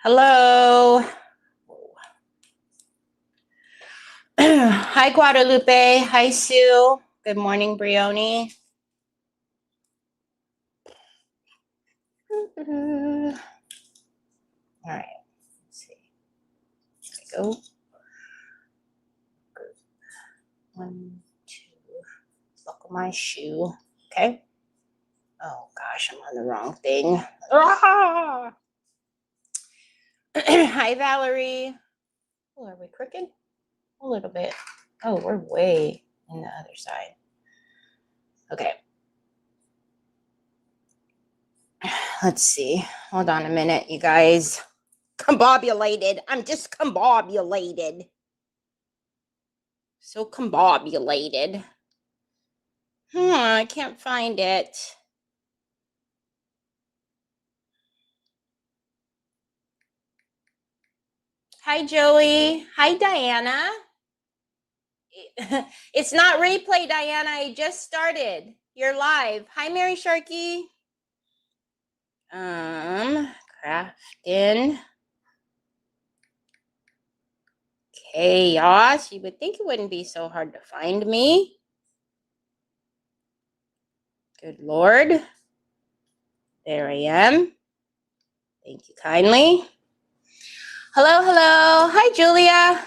Hello. Hi, Guadalupe. Hi, Sue. Good morning, Brioni. All right. Let's see. There we go. One, two. Buckle my shoe. Okay. Oh, gosh, I'm on the wrong thing. Ah! Hi, Valerie. Oh, are we crooked? A little bit. Oh, we're way in the other side. Okay. Let's see. Hold on a minute, you guys. Combobulated. I'm just combobulated. So combobulated. I can't find it. Hi, Joey. Hi, Diana. It's not replay, Diana. I just started. You're live. Hi, Mary Sharkey. Crafton. Chaos. You would think it wouldn't be so hard to find me. Good Lord. There I am. Thank you kindly. Hello, hello. Hi, Julia.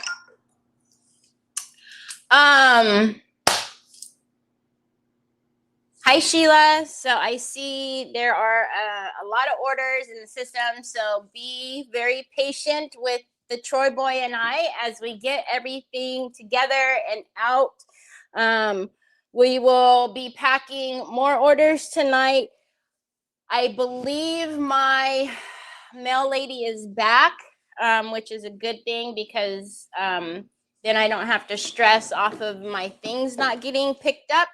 Hi, Sheila. So I see there are a lot of orders in the system. So be very patient with the Troy boy and I as we get everything together and out. We will be packing more orders tonight. I believe my mail lady is back, which is a good thing because then I don't have to stress off of my things not getting picked up.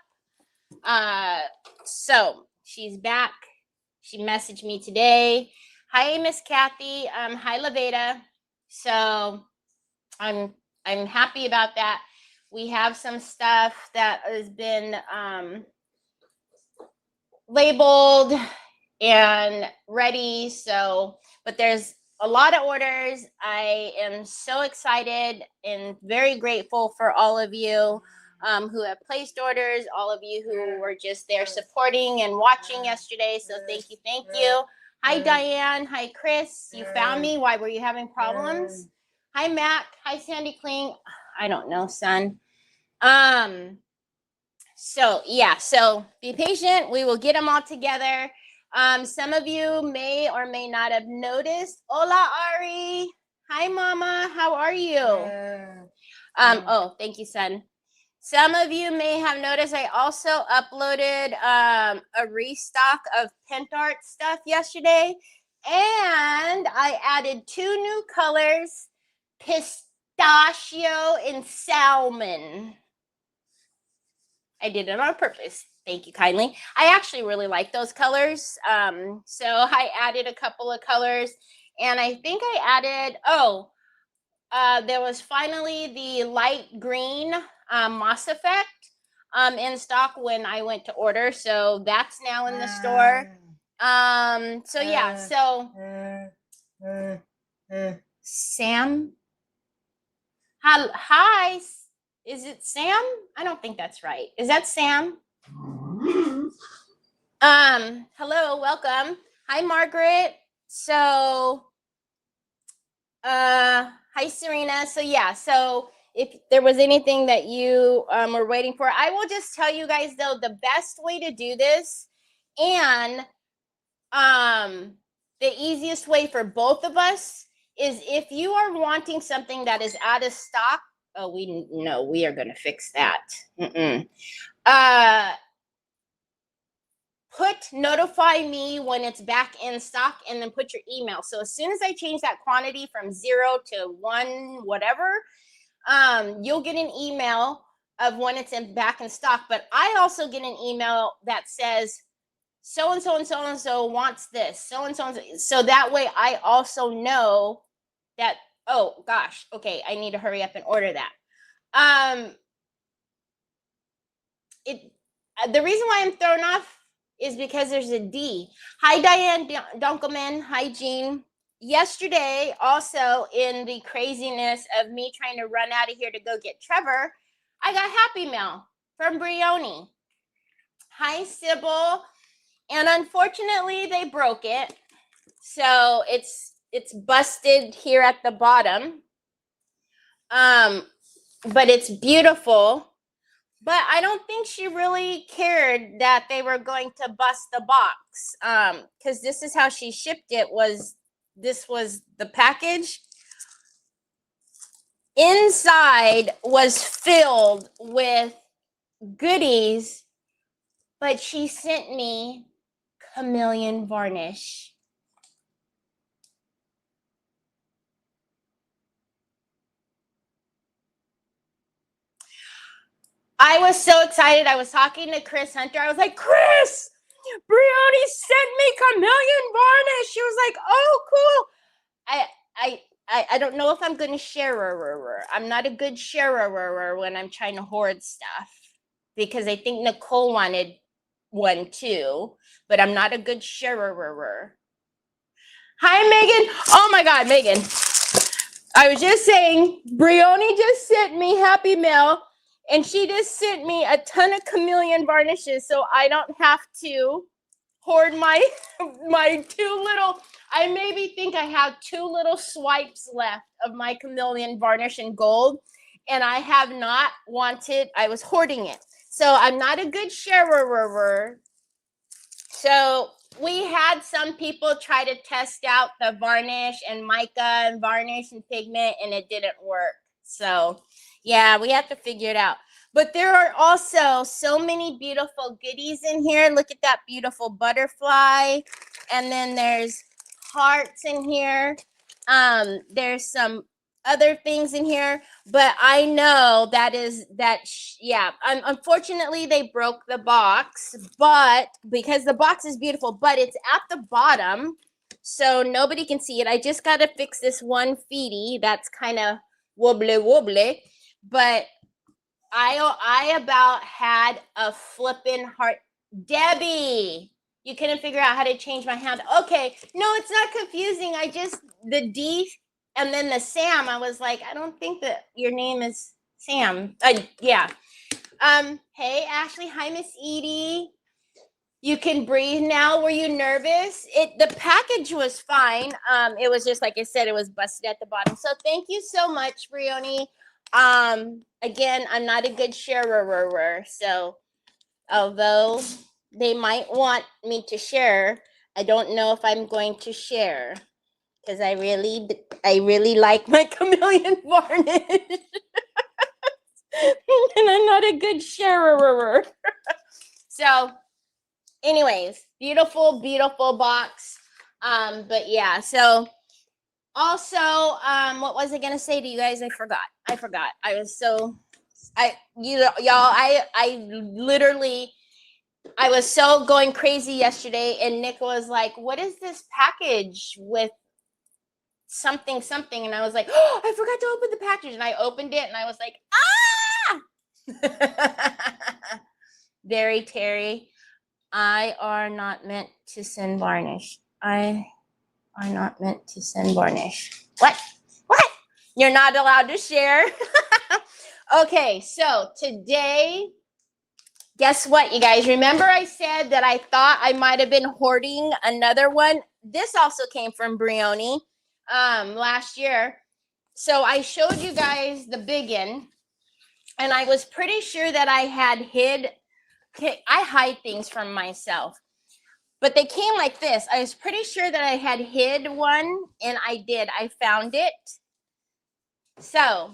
So she's back. She messaged me today. Hi, Miss Kathy. Hi, Laveda. So I'm happy about that. We have some stuff that has been labeled and ready. So, but there's a lot of orders. I am so excited and very grateful for all of you who have placed orders, all of you who were just there supporting and watching yesterday. So thank you, thank you. Hi, Diane. Hi, Chris. You found me. Why were you having problems? Hi, Matt. Hi, Sandy Kling. I don't know, son. So yeah, so be patient. We will get them all together. Some of you may or may not have noticed. Hola, Ari. Hi, Mama. How are you? Oh, thank you, son. Some of you may have noticed I also uploaded a restock of PentArt stuff yesterday. And I added 2 new colors, pistachio and salmon. I did it on purpose. Thank you kindly. I actually really like those colors. So I added a couple of colors. And I think I added, there was finally the light green Moss Effect in stock when I went to order. So that's now in the store. So yeah, so Sam. Hi. Is it Sam? I don't think that's right. Is that Sam? Hello, welcome. Hi, Margaret. So, hi, Serena. So yeah, so if there was anything that you were waiting for, I will just tell you guys though, the best way to do this and the easiest way for both of us is if you are wanting something that is out of stock. Oh, we are going to fix that. Notify me when it's back in stock and then put your email. So as soon as I change that quantity from 0 to 1, whatever, you'll get an email of when it's back in stock. But I also get an email that says so-and-so and so-and-so wants this, so-and-so. So that way I also know that, oh gosh, okay, I need to hurry up and order that. The reason why I'm thrown off is because there's a D. Hi, Diane Dunkelman. Hi, Jean. yesterday, also in the craziness of me trying to run out of here to go get Trevor, I got Happy Mail from Brioni. Hi, Sybil. And unfortunately, they broke it. So it's busted here at the bottom. But it's beautiful. But I don't think she really cared that they were going to bust the box. Because this is how she shipped it. This was the package. Inside was filled with goodies, but she sent me chameleon varnish. I was so excited. I was talking to Chris Hunter. I was like, Chris, Brioni sent me chameleon varnish. She was like, oh, cool. I don't know if I'm going to share. I'm not a good sharer when I'm trying to hoard stuff, because I think Nicole wanted one too, but I'm not a good sharer. Hi, Megan. Oh my God, Megan. I was just saying, Brioni just sent me Happy Mail, and she just sent me a ton of chameleon varnishes, so I don't have to hoard my two little. I maybe think I have two little swipes left of my chameleon varnish in gold, and I have not wanted. I was hoarding it, so I'm not a good sharer. So we had some people try to test out the varnish and mica and varnish and pigment, and it didn't work. So yeah, we have to figure it out. But there are also so many beautiful goodies in here. Look at that beautiful butterfly. And then there's hearts in here. There's some other things in here, but I know yeah. Unfortunately, they broke the box, but because the box is beautiful, but it's at the bottom, so nobody can see it. I just got to fix this one feety that's kind of wobbly, but I about had a flippin' heart. Debbie, you couldn't figure out how to change my hand. Okay, no, it's not confusing. I just, the D and then the Sam, I was like, I don't think that your name is Sam. Yeah. Hey, Ashley. Hi, Miss Edie. You can breathe now. Were you nervous? The package was fine. It was just, like I said, it was busted at the bottom. So thank you so much, Brioni. Again, I'm not a good sharer, so although they might want me to share, I don't know if I'm going to share, because I really like my chameleon varnish. And I'm not a good sharer. So anyways, beautiful box. But yeah, so also, what was I gonna say to you guys? I forgot. I was so, I literally, I was so going crazy yesterday, and Nick was like, what is this package with something? And I was like, oh, I forgot to open the package. And I opened it, and I was like, ah. Very Terry, I are not meant to send varnish. I are not meant to send varnish. What? You're not allowed to share. Okay, so today, guess what, you guys? Remember I said that I thought I might have been hoarding another one? This also came from Brioni last year. So I showed you guys the biggin, and I was pretty sure that I had hid. I hide things from myself. But they came like this. I was pretty sure that I had hid one, and I did. I found it. So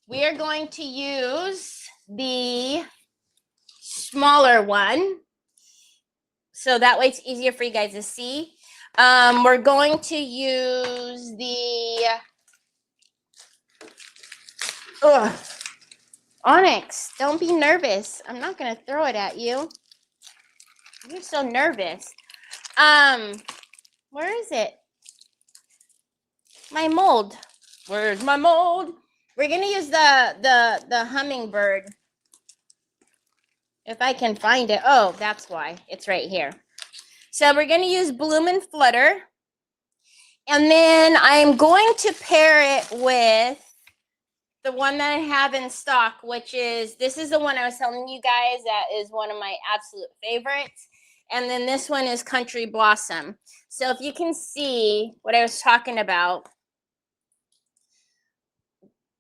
we are going to use the smaller one, so that way it's easier for you guys to see. We're going to use the Onyx. Don't be nervous. I'm not going to throw it at you. You're so nervous. Where is it? My mold. Where's my mold? We're gonna use the hummingbird. If I can find it. Oh, that's why. It's right here. So we're gonna use Bloom and Flutter. And then I'm going to pair it with the one that I have in stock, which is, this is the one I was telling you guys that is one of my absolute favorites. And then this one is Country Blossom. So if you can see what I was talking about,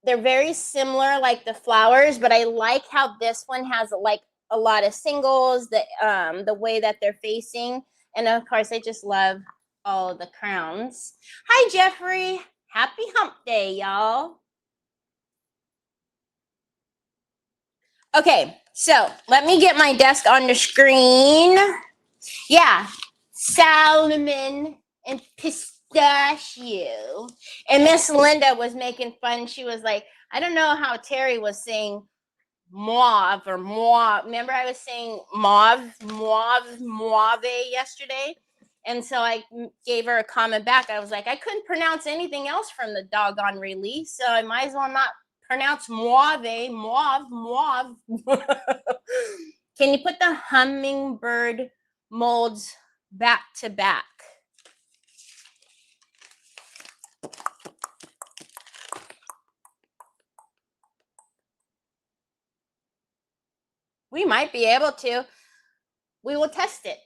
they're very similar, like the flowers, but I like how this one has like a lot of singles, the way that they're facing. And of course, I just love all the crowns. Hi, Jeffrey. Happy hump day, y'all. Okay, so let me get my desk on the screen. Yeah, Salmon and pistachio. And Miss Linda was making fun. She was like, I don't know how Terry was saying mauve or mauve. Remember I was saying mauve yesterday? And so I gave her a comment back. I was like, I couldn't pronounce anything else from the doggone release, so I might as well not pronounce mauve. Can you put the hummingbird molds back to back? We might be able to. We will test it.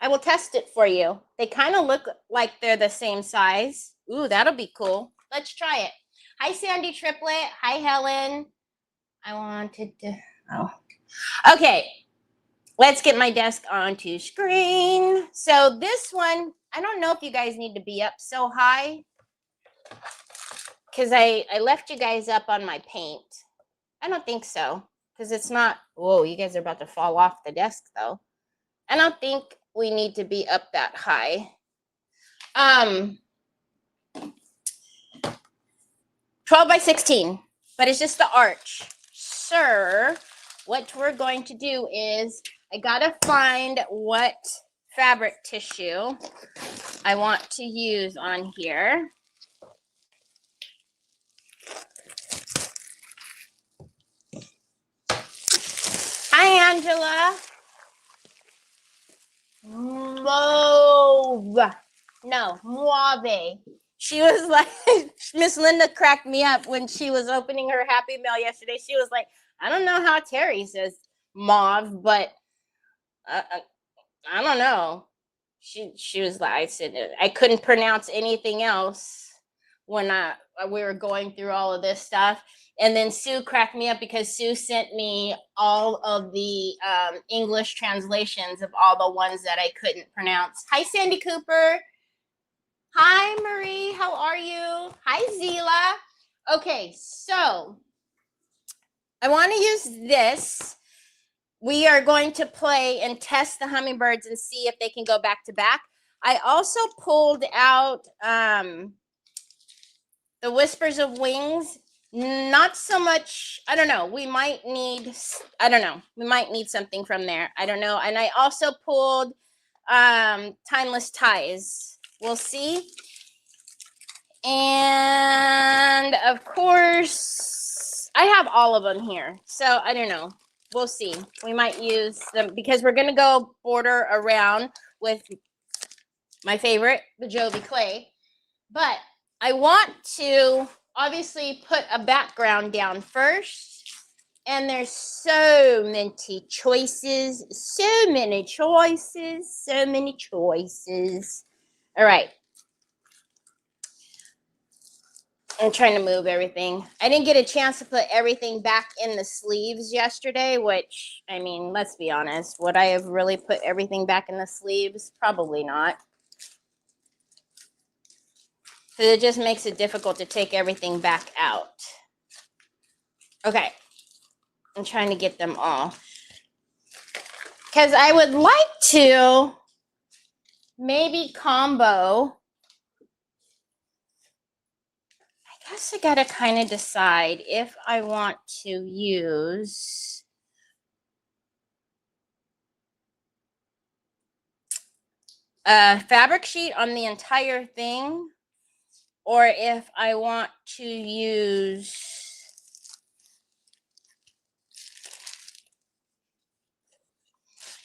I will test it for you. They kind of look like they're the same size. Ooh, that'll be cool. Let's try it. Hi, Sandy Triplet. Hi, Helen. I wanted to, oh. Okay, let's get my desk onto screen. So this one, I don't know if you guys need to be up so high because I left you guys up on my paint. I don't think so because it's not, whoa, you guys are about to fall off the desk though. I don't think we need to be up that high. 12 by 16, but it's just the arch. Sir, what we're going to do is, I gotta find what fabric tissue I want to use on here. Hi, Angela. Mauve. No, mauve. She was like, Miss Linda cracked me up when she was opening her Happy Mail yesterday. She was like, I don't know how Terry says mauve, but I don't know. She was like, I said I couldn't pronounce anything else when we were going through all of this stuff. And then Sue cracked me up because Sue sent me all of the English translations of all the ones that I couldn't pronounce. Hi, Sandy Cooper. Hi, Marie. How are you? Hi, Zila. Okay, so I want to use this. We are going to play and test the hummingbirds and see if they can go back to back. I also pulled out the Whispers of Wings. Not so much, I don't know. We might need, I don't know. We might need something from there. I don't know. And I also pulled Timeless Ties. We'll see. And of course, I have all of them here. So I don't know. We'll see. We might use them because we're going to go border around with my favorite, the Jovi Clay. But I want to obviously put a background down first. And there's so many choices. So many choices. So many choices. All right. I'm trying to move everything. I didn't get a chance to put everything back in the sleeves yesterday, which, I mean, let's be honest. Would I have really put everything back in the sleeves? Probably not. Because it just makes it difficult to take everything back out. Okay. I'm trying to get them all. Because I would like to maybe combo. I guess I got to kind of decide if I want to use a fabric sheet on the entire thing, or if I want to use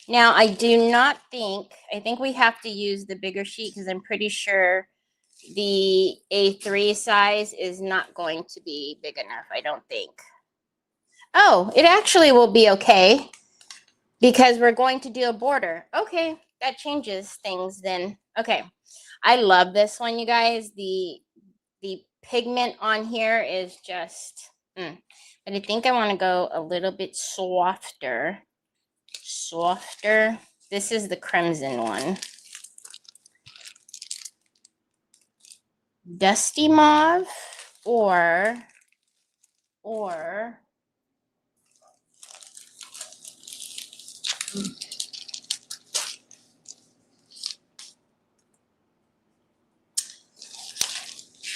now. I do not think, I think we have to use the bigger sheet because I'm pretty sure the A3 size is not going to be big enough, I don't think. Oh, it actually will be okay because we're going to do a border. Okay, that changes things then. Okay, I love this one, you guys. The pigment on here is just, but I think I want to go a little bit softer. This is the crimson one. Dusty mauve or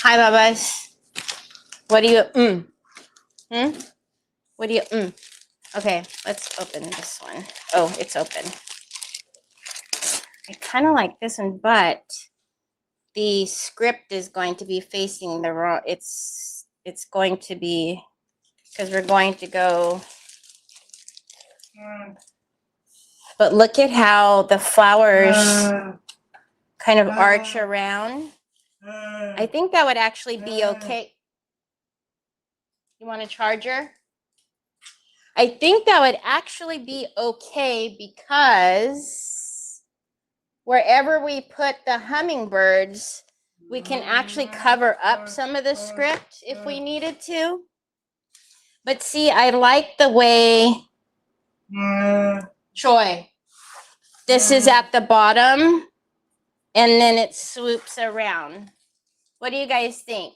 hi, Babas. What do you, What do you, Okay, let's open this one. Oh, it's open. I kind of like this one, but the script is going to be facing the wrong, it's going to be, because we're going to go, but look at how the flowers kind of arch around. I think that would actually be okay. You want a charger? I think that would actually be okay because wherever we put the hummingbirds, we can actually cover up some of the script if we needed to. But see, I like the way, Troy, this is at the bottom and then it swoops around. What do you guys think?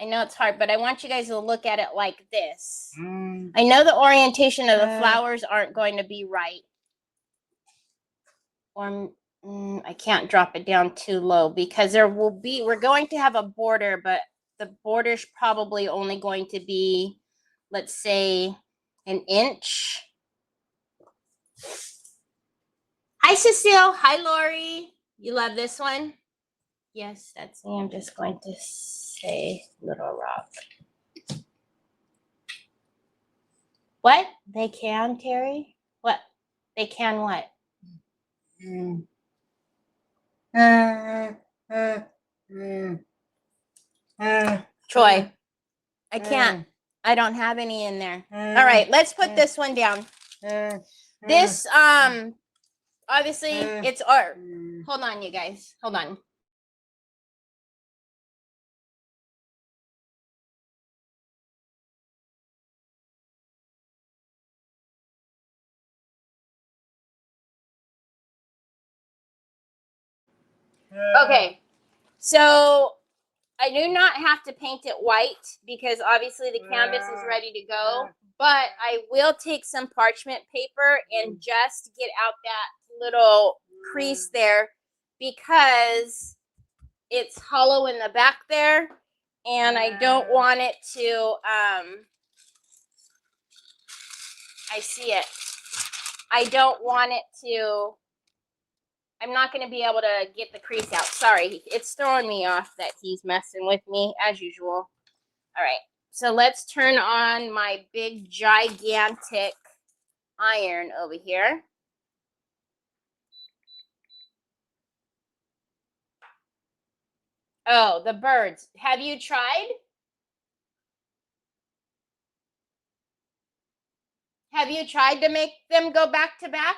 I know it's hard, but I want you guys to look at it like this. I know the orientation of the flowers aren't going to be right. Or I can't drop it down too low because we're going to have a border, but the border's probably only going to be, let's say, an inch. Hi, Cecile. Hi, Lori. You love this one? Yes, that's me. I'm just going to say Little Rock. What? They can, Terry? What? They can what? Troy, I can't. I don't have any in there. All right, let's put this one down. This, obviously, it's art. Hold on, you guys. Hold on. Okay, so I do not have to paint it white because obviously the canvas is ready to go, but I will take some parchment paper and just get out that little crease there because it's hollow in the back there and I don't want it to, I see it. I don't want it to, I'm not going to be able to get the crease out. Sorry, it's throwing me off that he's messing with me as usual. All right, so let's turn on my big gigantic iron over here. Oh, the birds. Have you tried? Have you tried to make them go back to back?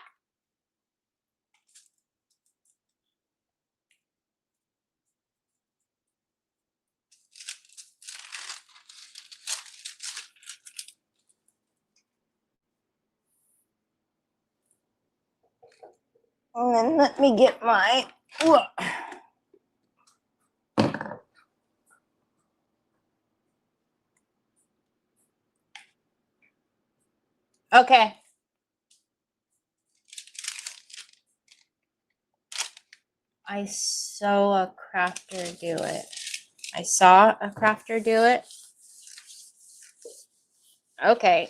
And then let me get my, okay. I saw a crafter do it. Okay.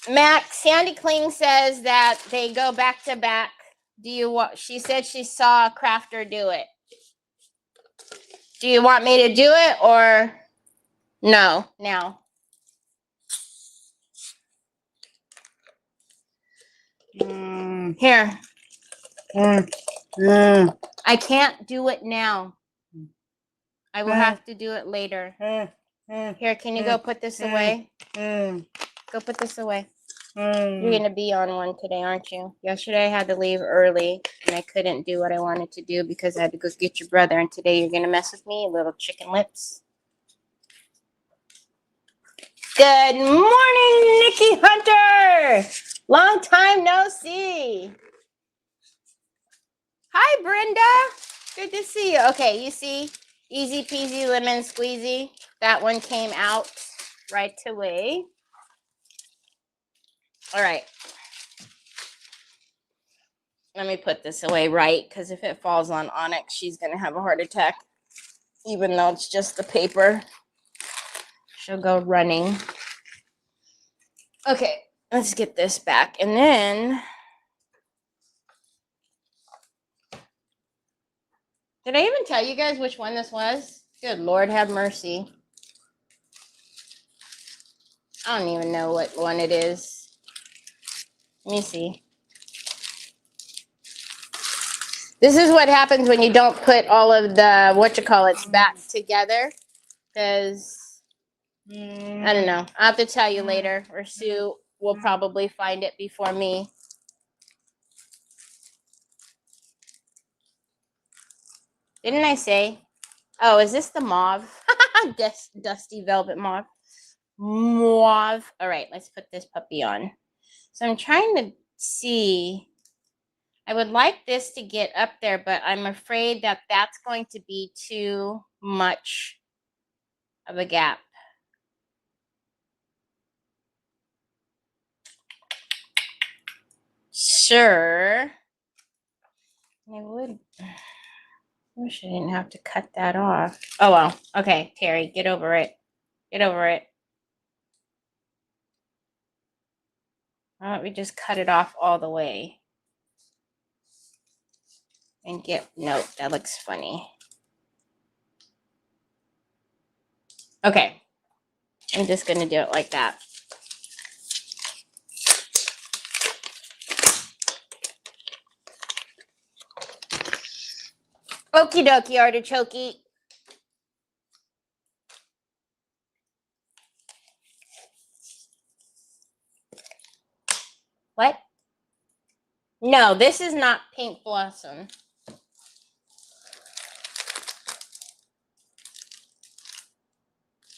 Max, Sandy Kling says that they go back to back. Do you want, she said she saw a crafter do it. Do you want me to do it or no now? Here. I can't do it now. I will have to do it later. Here, can you go put this away? Go put this away. You're going to be on one today, aren't you? Yesterday I had to leave early, and I couldn't do what I wanted to do because I had to go get your brother, and today you're going to mess with me, little chicken lips. Good morning, Nikki Hunter! Long time no see. Hi, Brenda. Good to see you. Okay, you see, easy peasy lemon squeezy. That one came out right away. All right. Let me put this away right, because if it falls on Onyx, she's going to have a heart attack. Even though it's just the paper. She'll go running. Okay, let's get this back. And then... Did I even tell you guys which one this was? Good Lord, have mercy. I don't even know what one it is. Let me see. This is what happens when you don't put all of the whatchamacallits back together. Because, I don't know. I'll have to tell you later. Or Sue will probably find it before me. Didn't I say? Oh, is this the mauve? Dusty velvet mauve. Mauve. All right, let's put this puppy on. So I'm trying to see. I would like this to get up there, but I'm afraid that that's going to be too much of a gap. Sure. I would. Wish I didn't have to cut that off. Oh, well. Okay, Terry, get over it. Get over it. Why don't we just cut it off all the way? And get, nope, that looks funny. Okay. I'm just going to do it like that. Okie dokie, artichoke. What? No, this is not Pink Blossom.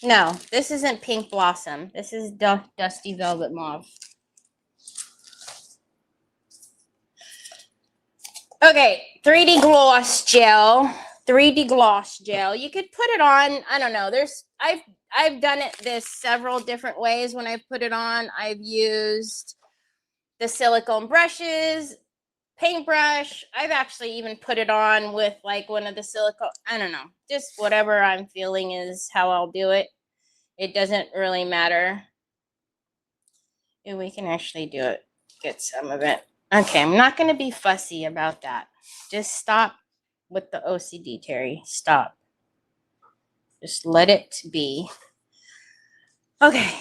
No, this isn't Pink Blossom. This is Dusty Velvet Mauve. Okay, 3D gloss gel. 3D gloss gel. You could put it on, I don't know. I've done this several different ways when I've put it on. I've used the silicone brushes, paintbrush. I've actually even put it on with like one of the silicone, I don't know. Just whatever I'm feeling is how I'll do it. It doesn't really matter. And we can actually do it. Get some of it. Okay, I'm not going to be fussy about that. Just stop with the OCD, Terry. Stop. Just let it be. Okay,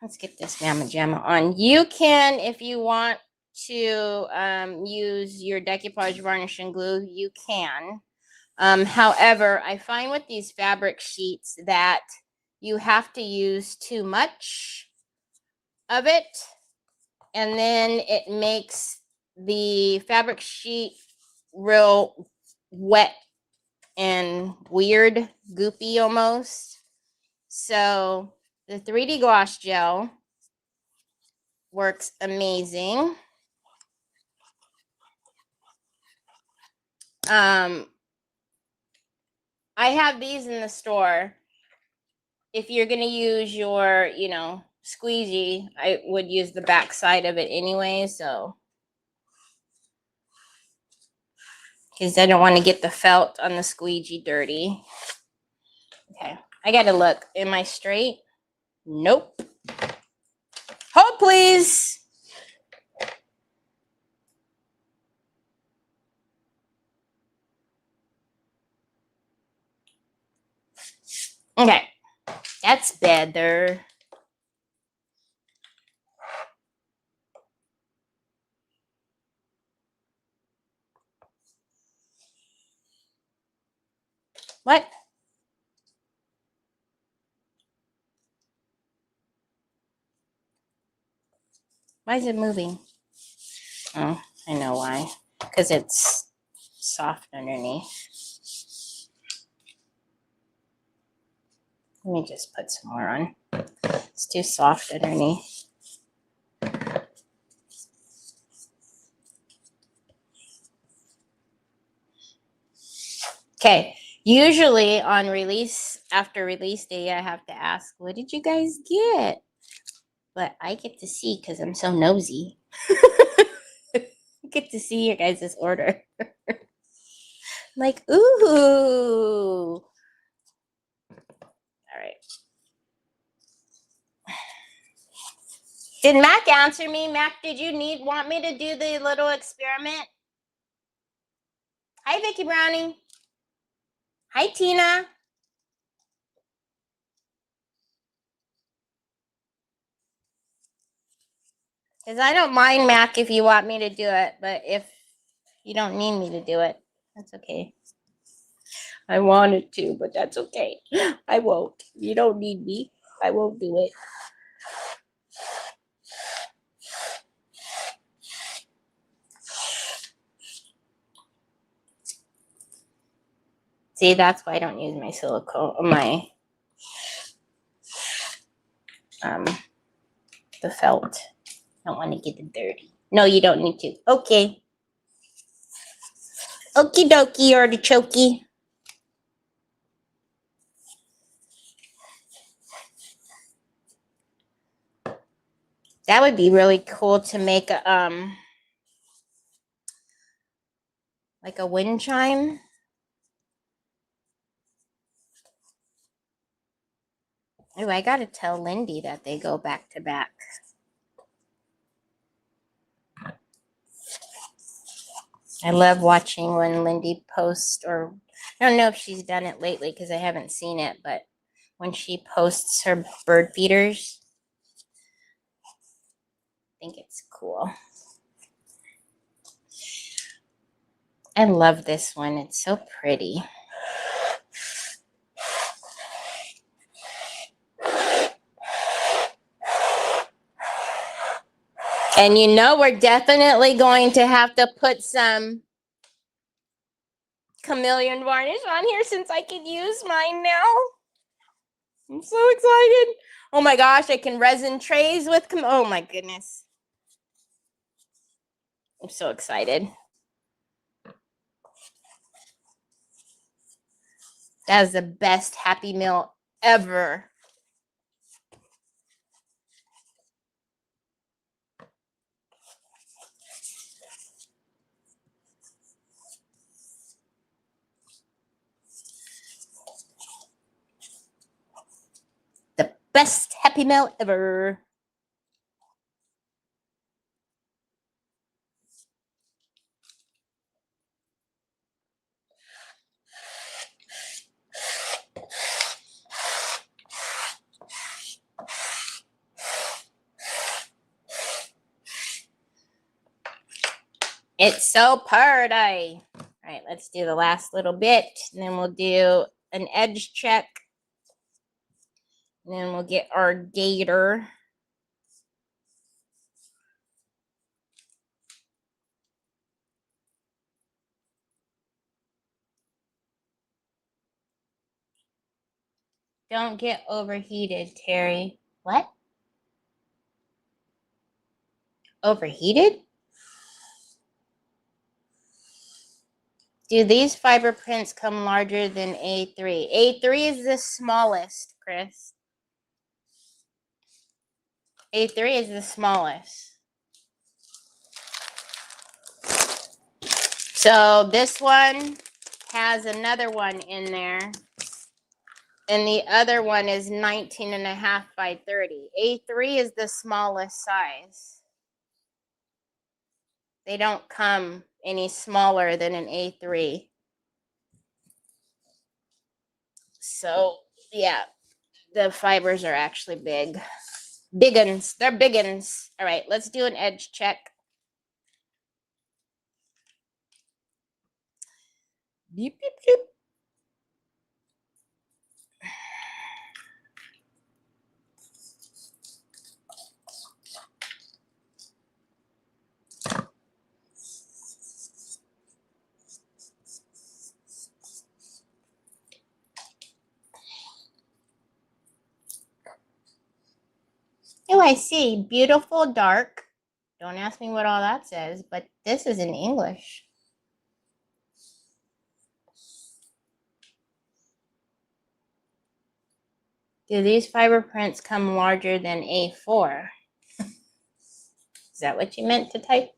let's get this Mama Jamma on. You can, if you want to use your decoupage varnish and glue, you can. However, I find with these fabric sheets that you have to use too much of it, and then it makes the fabric sheet real wet and weird, goopy almost. So the 3D gloss gel works amazing. I have these in the store. If you're going to use your, squeegee, I would use the back side of it anyway, so. Because I don't want to get the felt on the squeegee dirty. Okay, I got to look. Am I straight? Nope. Hold, please. Okay, that's better. What? Why is it moving? Oh, I know why. Because it's soft underneath. Let me just put some more on. It's too soft underneath. Okay. Usually on release, after release day, I have to ask, what did you guys get? But I get to see because I'm so nosy. I get to see your guys' order. Like, ooh. All right. Did Mac answer me? Mac, did you want me to do the little experiment? Hi, Vicky Browning. Hi, Tina. Because I don't mind, Mac, if you want me to do it. But if you don't need me to do it, that's okay. I wanted to, but that's okay. I won't. You don't need me. I won't do it. See, that's why I don't use my silicone, the felt. I don't want to get it dirty. No, you don't need to. Okay. Okie dokie, artichoke. That would be really cool to make a like a wind chime. Oh, I gotta tell Lindy that they go back to back. I love watching when Lindy posts, or I don't know if she's done it lately because I haven't seen it, but when she posts her bird feeders, I think it's cool. I love this one. It's so pretty. And you know we're definitely going to have to put some chameleon varnish on here since I can use mine now. I'm so excited. Oh my gosh, I can resin trays with oh my goodness. I'm so excited. That is the best Happy Meal ever. The best Happy Meal ever. It's so pretty. All right, let's do the last little bit, and then we'll do an edge check. And then we'll get our gator. Don't get overheated, Terry. What? Overheated? Do these fiber prints come larger than A3? A3 is the smallest, Chris. A3 is the smallest. So this one has another one in there. And the other one is 19.5 by 30. A3 is the smallest size. They don't come any smaller than an A3. So, yeah, the fibers are actually big. Big uns. They're big uns. All right, let's do an edge check. Beep, beep, beep. I see? Beautiful dark. Don't ask me what all that says, but this is in English. Do these fiber prints come larger than A4? Is that what you meant to type?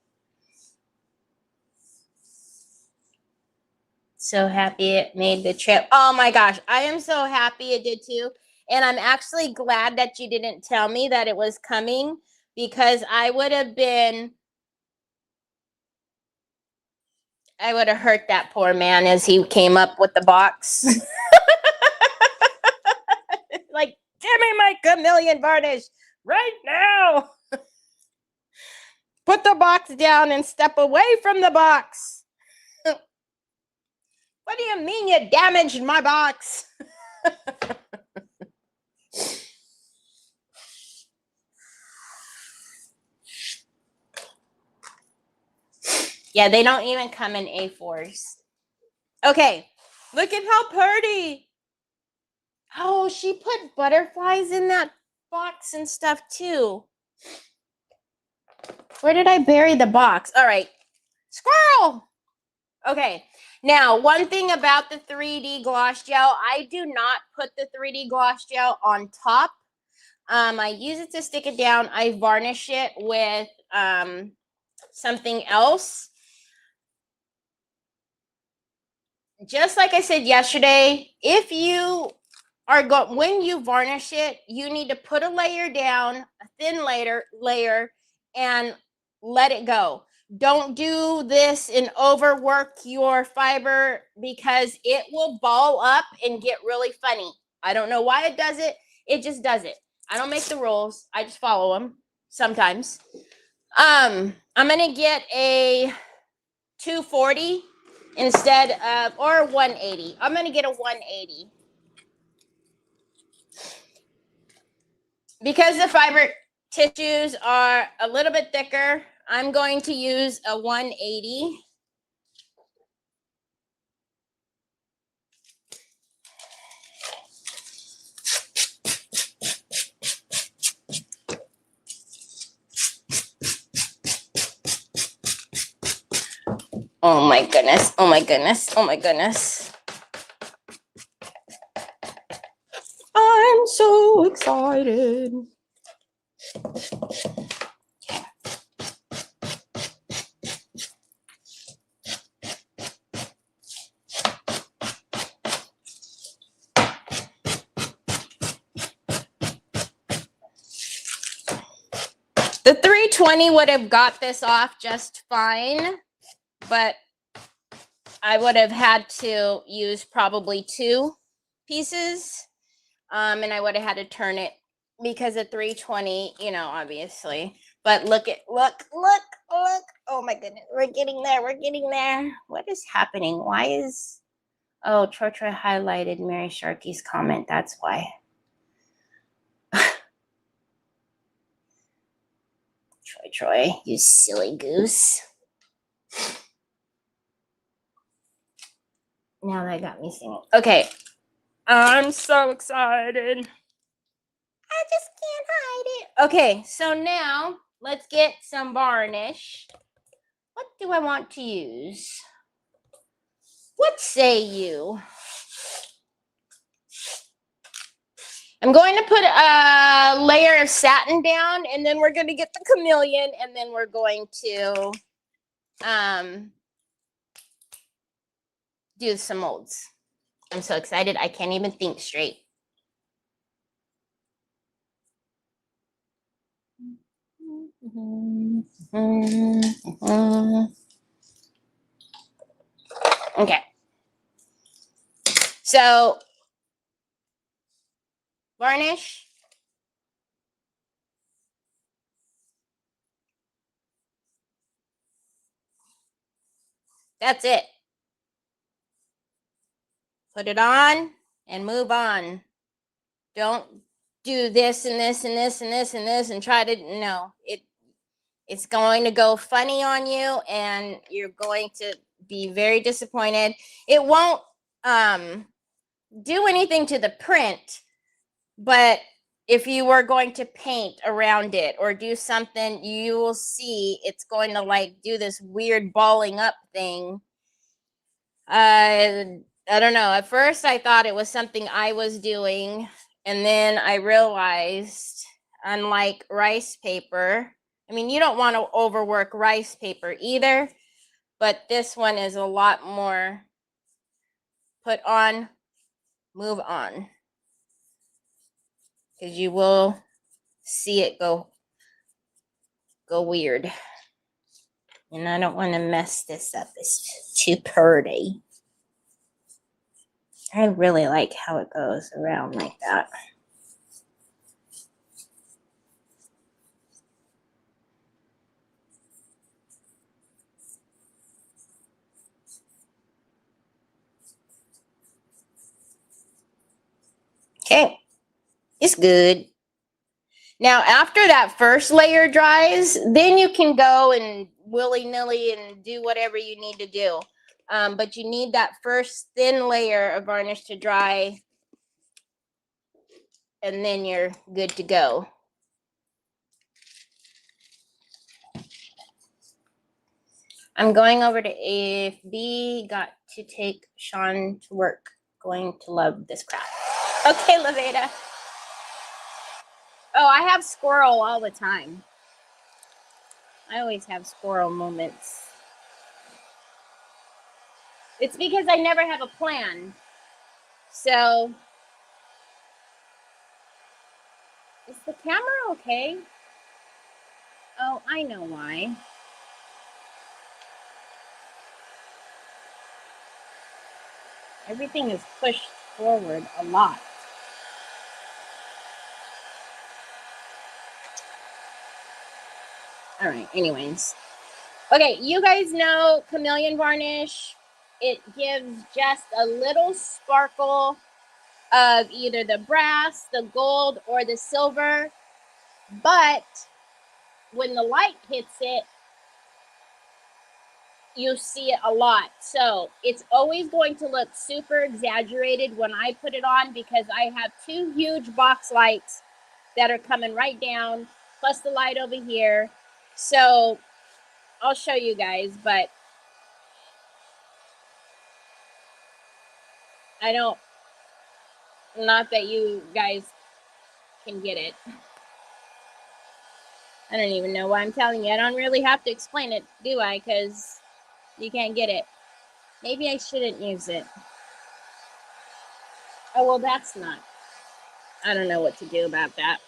So happy it made the trip. Oh my gosh, I am so happy it did too. And I'm actually glad that you didn't tell me that it was coming, because I would have hurt that poor man as he came up with the box. Like, give me my chameleon varnish right now. Put the box down and step away from the box. What do you mean you damaged my box? Yeah, they don't even come in A4s. Okay, look at how pretty. Oh, she put butterflies in that box and stuff too. Where did I bury the box? All right, squirrel. Okay, now one thing about the 3D gloss gel, I do not put the 3D gloss gel on top. I use it to stick it down. I varnish it with something else. Just like I said yesterday, if you are when you varnish it, you need to put a layer down, a thin layer, and let it go. Don't do this and overwork your fiber, because it will ball up and get really funny. I don't know why it does it. It just does it. I don't make the rules. I just follow them sometimes. I'm going to get a 240 instead of, or 180. I'm going to get a 180. Because the fiber tissues are a little bit thicker, I'm going to use a 180. Oh my goodness, oh my goodness, oh my goodness. I'm so excited. The 320 would have got this off just fine, but I would have had to use probably 2 pieces, and I would have had to turn it, because of 320, you know, obviously. But look. Oh my goodness, we're getting there. What is happening? Why is, oh, Troy highlighted Mary Sharkey's comment, that's why. Troy, you silly goose. Now that got me singing. Okay, I'm so excited. I just can't hide it. Okay, so now let's get some varnish. What do I want to use? What say you? I'm going to put a layer of satin down, and then we're going to get the chameleon, and then we're going to do some molds. I'm so excited, I can't even think straight. Okay. So, varnish. That's it. Put it on and move on. Don't do this and this and this and this and this and try to, no. It's going to go funny on you, and you're going to be very disappointed. It won't do anything to the print, but if you were going to paint around it or do something, you will see it's going to like do this weird balling up thing. I don't know. At first, I thought it was something I was doing, and then I realized, unlike rice paper, I mean, you don't want to overwork rice paper either, but this one is a lot more put on, move on, because you will see it go weird. And I don't want to mess this up. It's too pretty. I really like how it goes around like that. Okay, it's good. Now, after that first layer dries, then you can go and willy-nilly and do whatever you need to do. But you need that first thin layer of varnish to dry, and then you're good to go. I'm going over to AFB, got to take Sean to work. Going to love this crap. Okay, Laveda. Oh, I have squirrel all the time. I always have squirrel moments. It's because I never have a plan. So, is the camera okay? Oh, I know why. Everything is pushed forward a lot. All right, anyways. Okay, you guys know chameleon varnish. It gives just a little sparkle of either the brass, the gold, or the silver. But when the light hits it, you see it a lot. So it's always going to look super exaggerated when I put it on, because I have two huge box lights that are coming right down, plus the light over here. So I'll show you guys, but I don't, not that you guys can get it. I don't even know why I'm telling you. I don't really have to explain it, do I? Because you can't get it. Maybe I shouldn't use it. Oh, well, that's not. I don't know what to do about that.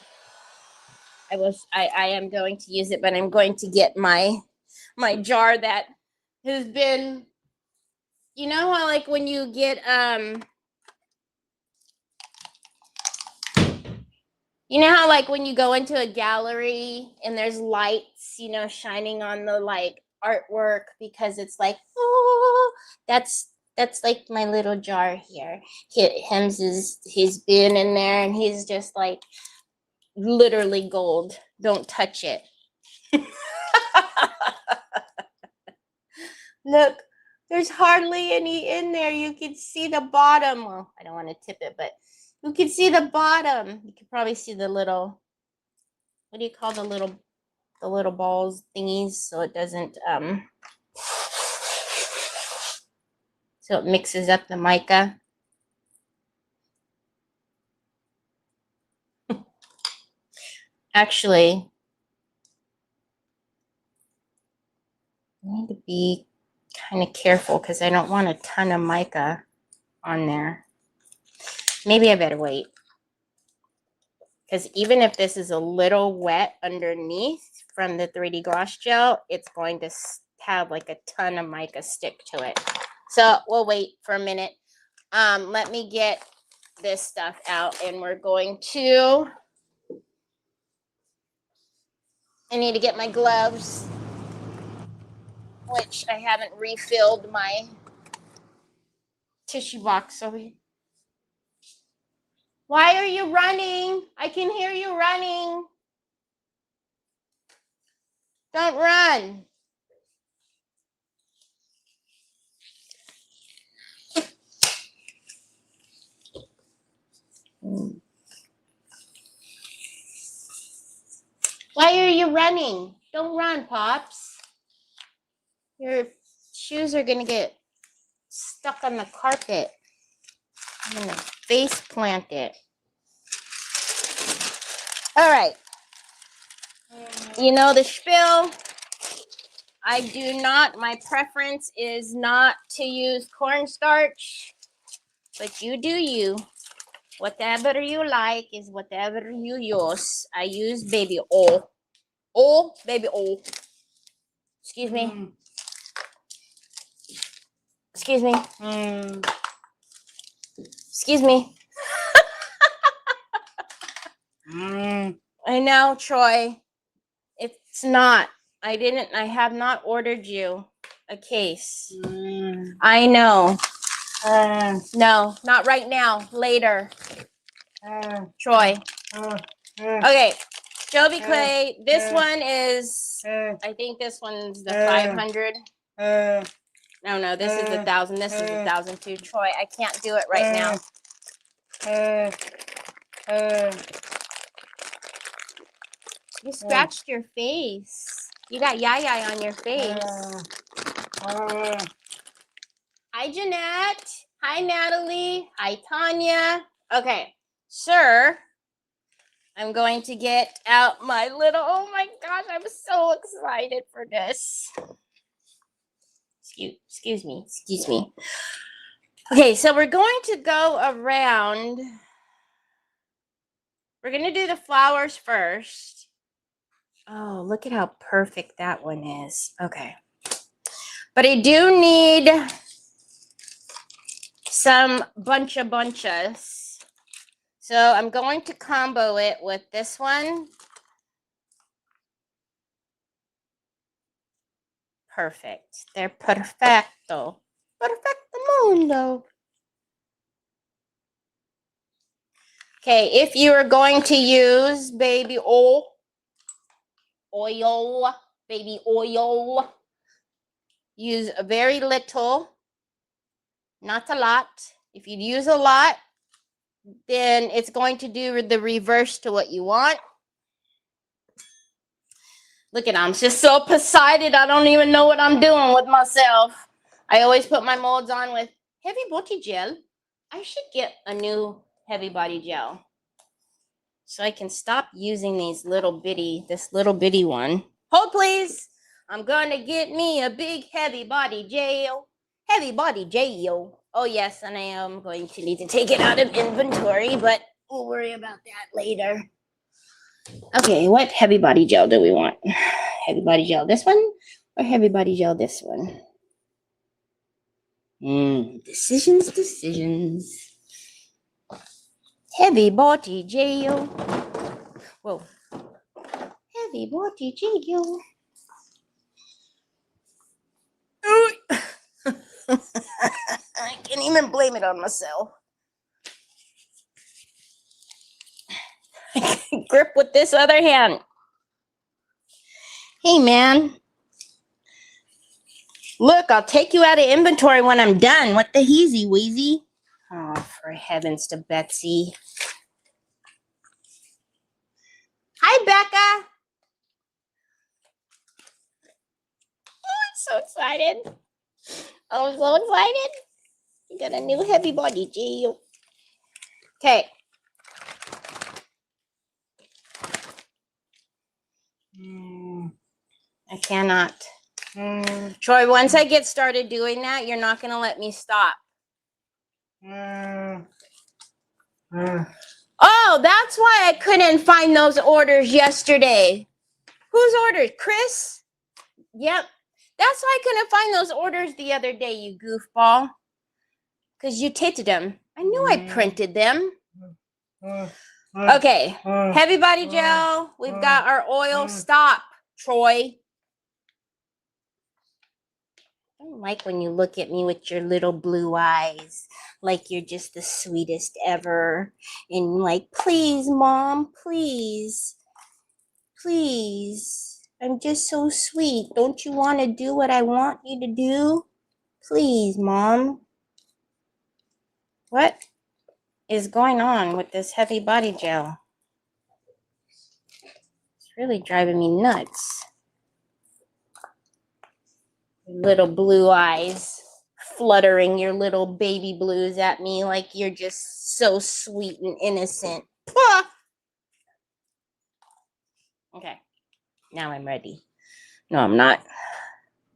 I am going to use it, but I'm going to get my jar that has been, you know how like when you get you know how like when you go into a gallery and there's lights, you know, shining on the like artwork, because it's like, oh, that's like my little jar here. He's been in there and he's just like literally gold. Don't touch it. Look, there's hardly any in there. You can see the bottom. Well, I don't want to tip it, but you can see the bottom. You can probably see the little, what do you call the little balls thingies, so it doesn't so it mixes up the mica. Actually, I need to be kind of careful because I don't want a ton of mica on there. Maybe I better wait, because even if this is a little wet underneath from the 3D gloss gel, it's going to have like a ton of mica stick to it. So we'll wait for a minute. Let me get this stuff out, and we're going to, I need to get my gloves, which I haven't refilled my tissue box over here. Why are you running? I can hear you running. Don't run. Why are you running? Don't run, Pops. Your shoes are gonna get stuck on the carpet. I'm gonna face plant it. All right. You know the spiel. I do not, my preference is not to use cornstarch, but you do you. Whatever you like is whatever you use. I use baby oil. Oil, baby oil. Excuse me. Excuse me. Excuse me. I know, Troy. It's not. I have not ordered you a case. I know. No, not right now. Later. Troy. Okay. Joby Clay. This one is, I think this one's the 500. No, this is the 1,000. This is the 1,000 too. Troy, I can't do it right now. You scratched your face. You got yai on your face. Hi, Jeanette. Hi, Natalie. Hi, Tanya. Okay, sir, I'm going to get out my little, oh my gosh, I'm so excited for this. Excuse me. Okay, so we're going to go around. We're going to do the flowers first. Oh, look at how perfect that one is. Okay. But I do need some bunches. So I'm going to combo it with this one. Perfect. They're perfecto. Perfecto mundo. Okay, if you are going to use baby oil, baby oil, use a very little, not a lot. If you use a lot, then it's going to do the reverse to what you want. Look at, I'm just so excited. I don't even know what I'm doing with myself. I always put my molds on with heavy body gel. I should get a new heavy body gel so I can stop using this little bitty one. Hold please. I'm gonna get me a big heavy body gel. Heavy body gel. Oh yes, and I am going to need to take it out of inventory, but we'll worry about that later. Okay, what heavy body gel do we want? Heavy body gel this one or heavy body gel this one? Decisions. Heavy body gel. Whoa. Heavy body gel. I can't even blame it on myself. Grip with this other hand. Hey, man. Look, I'll take you out of inventory when I'm done. What the heezy wheezy? Oh, for heavens to Betsy. Hi, Becca. Oh, I'm so excited. I'm so excited. You got a new heavy body gel. Okay. I cannot. Troy, once I get started doing that, you're not going to let me stop. Oh, that's why I couldn't find those orders yesterday. Whose orders? Chris? Yep. That's why I couldn't find those orders the other day, you goofball. Because you titted them. I knew I printed them. Okay. Heavy body gel. We've got our oil. Stop, Troy. I don't like when you look at me with your little blue eyes. Like you're just the sweetest ever. And like, please, Mom, please. Please. I'm just so sweet. Don't you want to do what I want you to do? Please, Mom. What is going on with this heavy body gel? really driving me nuts. Little blue eyes fluttering your little baby blues at me like you're just so sweet and innocent. Ah! Okay, now I'm ready. No, I'm not.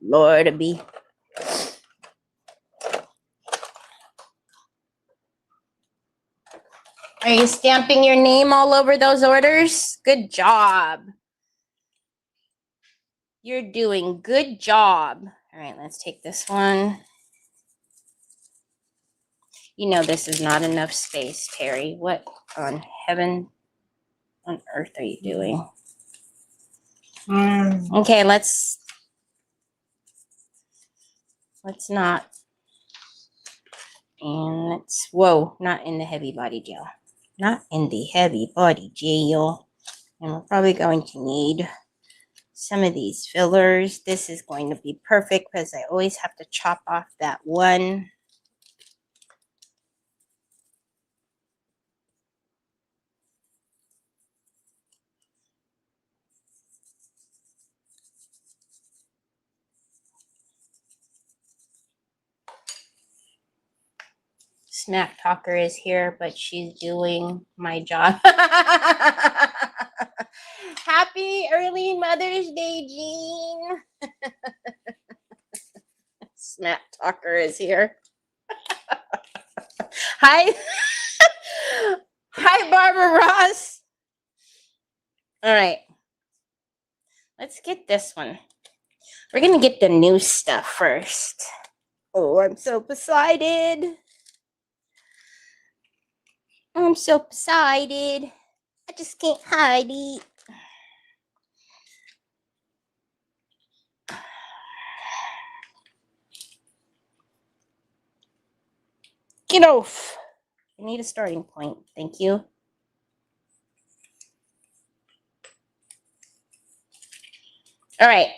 Lord, to be. Are you stamping your name all over those orders? Good job. You're doing good job. All right, let's take this one. You know this is not enough space, Terry. What on heaven on earth are you doing? Okay, let's not. And let's, whoa, not in the heavy body gel. Not in the heavy body gel. And we're probably going to need some of these fillers. This is going to be perfect because I always have to chop off that one. Smack Talker is here, but she's doing my job. Happy early Mother's Day, Jean. Smack Talker is here. Hi. Hi, Barbara Ross. All right. Let's get this one. We're going to get the new stuff first. Oh, I'm so excited. I'm so excited. I just can't hide it. Get off. I need a starting point. Thank you. All right.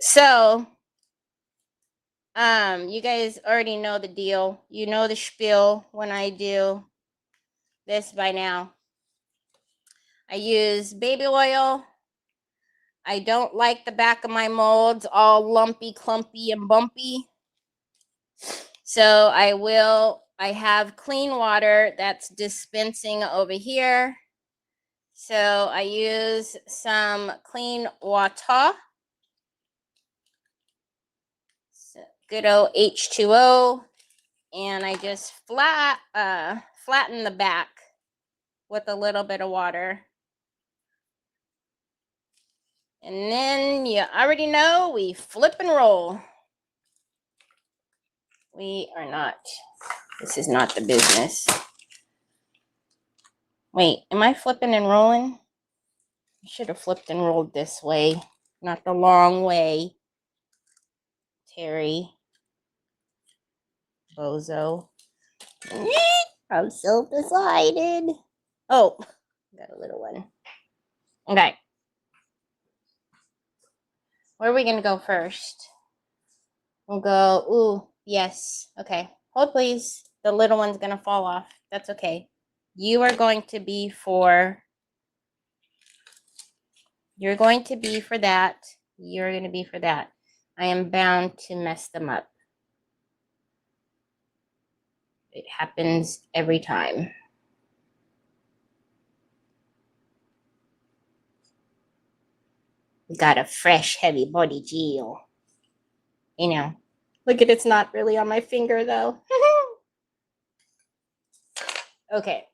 So, you guys already know the deal. You know the spiel when I do this by now. I use baby oil. I don't like the back of my molds all lumpy, clumpy, and bumpy. So I have clean water that's dispensing over here. So I use some clean water. So good old H2O. And I just flatten the back with a little bit of water. And then you already know we flip and roll. We are not. This is not the business. Wait, am I flipping and rolling? I should have flipped and rolled this way, not the long way. Terry. Bozo. I'm so excited. Oh, got a little one. Okay. Where are we going to go first? We'll go, ooh, yes. Okay. Hold please. The little one's going to fall off. That's okay. You are going to be for, you're going to be for that. You're going to be for that. I am bound to mess them up. It happens every time. We got a fresh, heavy body gel. You know. Look at it's not really on my finger though. Okay.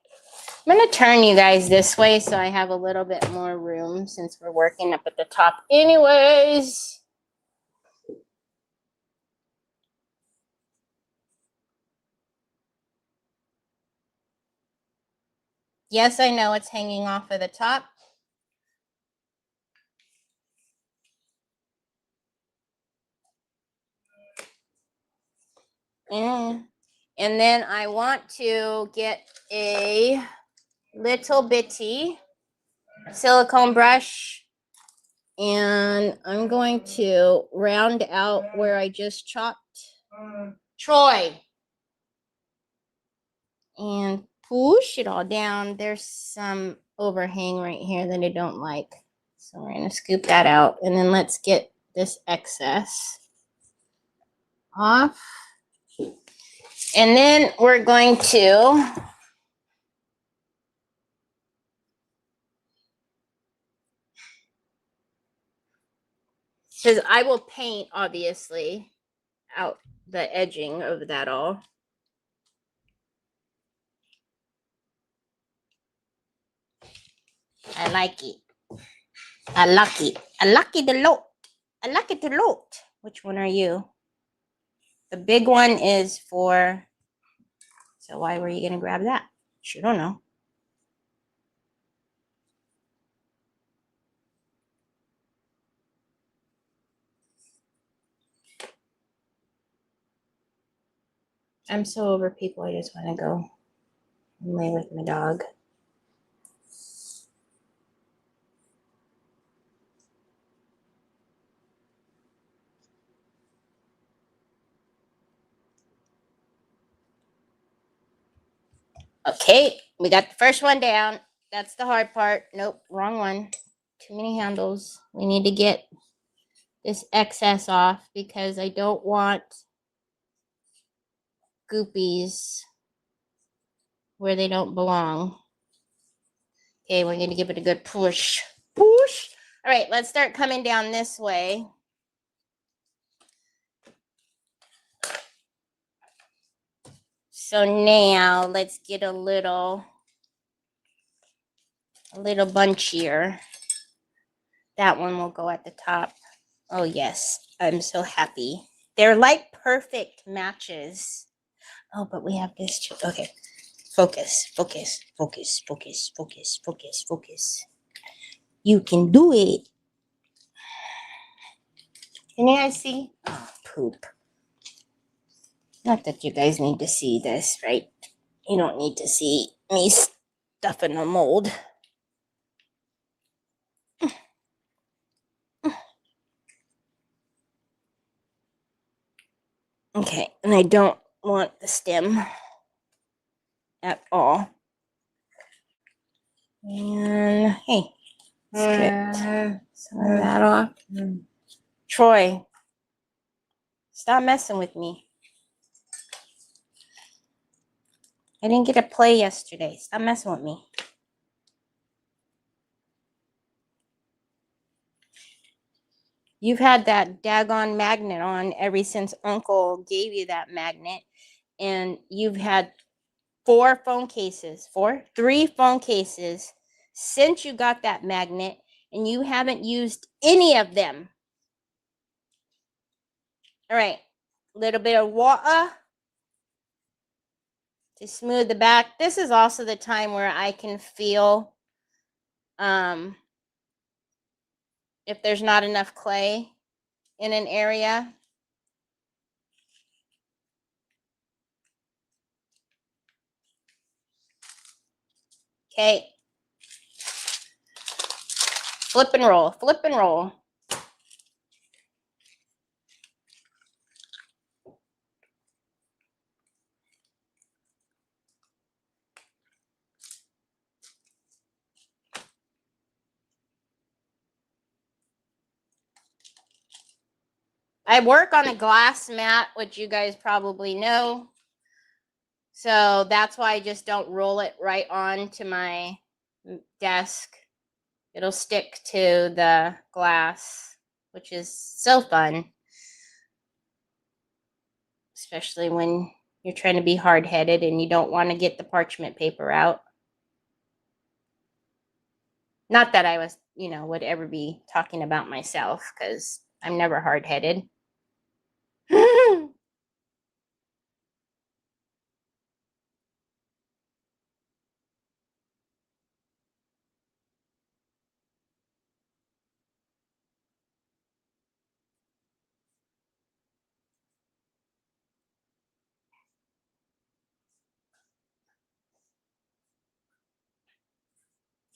I'm going to turn you guys this way so I have a little bit more room since we're working up at the top anyways. Yes, I know it's hanging off of the top. And then I want to get a little bitty silicone brush. And I'm going to round out where I just chopped. Troy. And push it all down. There's some overhang right here that I don't like. So we're going to scoop that out, and then let's get this excess off. And then we're going to because I will paint, obviously, out the edging of that all. I like it. I like it. I like it a lot. I like it a lot. Which one are you? The big one is for... So why were you going to grab that? Sure don't know. I'm so over people. I just want to go and lay with my dog. Okay, we got the first one down. That's the hard part. Nope, wrong one. Too many handles. We need to get this excess off because I don't want goopies where they don't belong. Okay, we're going to give it a good push. Push. All right, let's start coming down this way. So now let's get a little bunchier. That one will go at the top. Oh yes, I'm so happy. They're like perfect matches. Oh, but we have this too. Okay, focus, focus, focus, focus, focus, focus, focus. You can do it. Can you guys see? Oh, poop. Not that you guys need to see this, right? You don't need to see me stuffing a mold. Okay, and I don't want the stem at all. And hey, let's get some of that off. Troy, stop messing with me. I didn't get to play yesterday. Stop messing with me. You've had that daggone magnet on ever since Uncle gave you that magnet. And you've had 3 phone cases since you got that magnet, and you haven't used any of them. All right, a little bit of water to smooth the back. This is also the time where I can feel if there's not enough clay in an area. Okay. Flip and roll, flip and roll. I work on a glass mat, which you guys probably know. So that's why I just don't roll it right onto my desk. It'll stick to the glass, which is so fun. Especially when you're trying to be hard-headed and you don't want to get the parchment paper out. Not that I was, would ever be talking about myself, because I'm never hard-headed.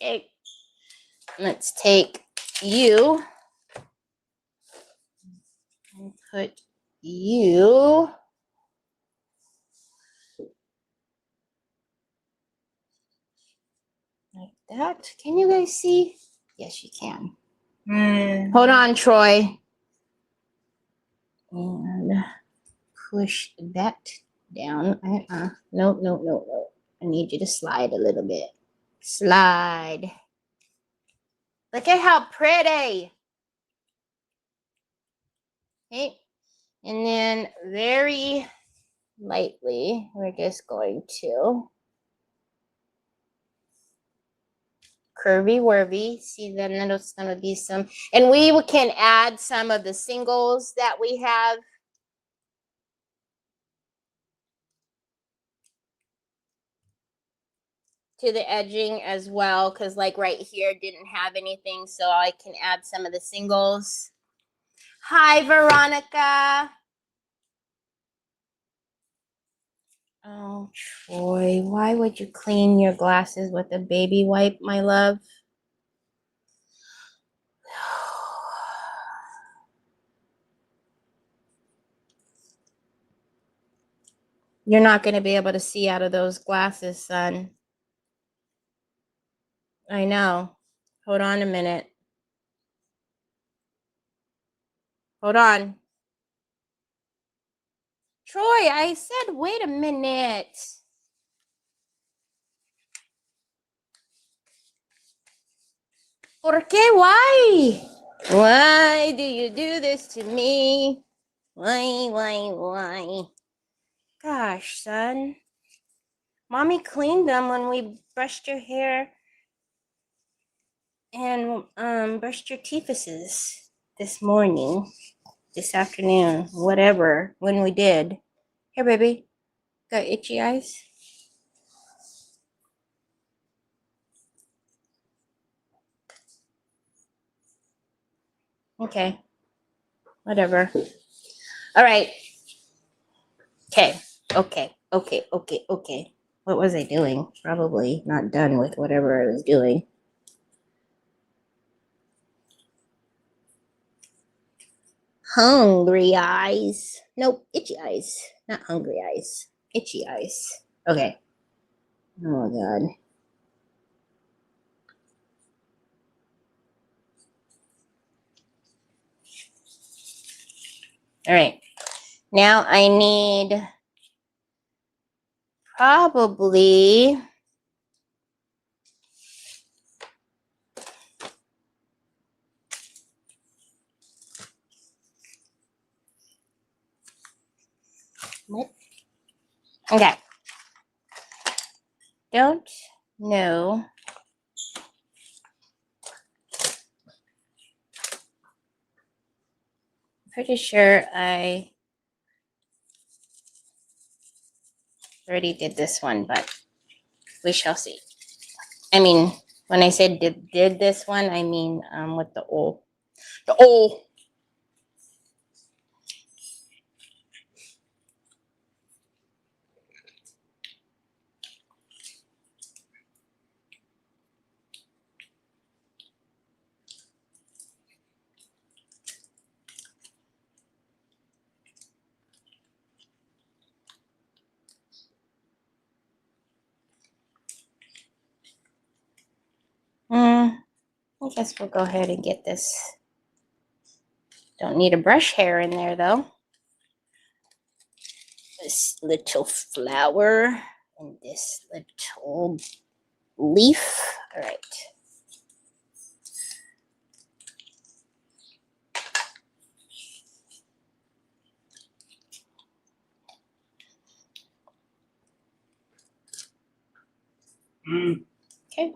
Okay, let's take you and put you like that. Can you guys see? Yes, you can. Hold on, Troy. And push that down. No. I need you to slide a little bit. Slide. Look at how pretty. Okay. And then very lightly, we're just going to curvy worvy. See, then it's going to be some, and we can add some of the singles that we have. To the edging as well, because like right here didn't have anything, so I can add some of the singles. Hi, Veronica. Oh, Troy, why would you clean your glasses with a baby wipe, my love? You're not going to be able to see out of those glasses, son. I know. Hold on a minute. Hold on. Troy, I said, wait a minute. ¿Por qué? Why? Why do you do this to me? Why? Gosh, son. Mommy cleaned them when we brushed your hair and brushed your teethuses this morning, this afternoon, whatever, when we did. Here, baby. Got itchy eyes? Okay. Whatever. All right. Okay. What was I doing? Probably not done with whatever I was doing. Hungry eyes. Nope, itchy eyes. Not hungry eyes. Itchy eyes. Okay. Oh, God. All right. Now I need probably what? Okay. Don't know. Pretty sure I already did this one, but we shall see. I mean, when I said did this one, I mean with the O. The O. I guess we'll go ahead and get this. Don't need a brush hair in there though. This little flower and this little leaf. All right. Okay.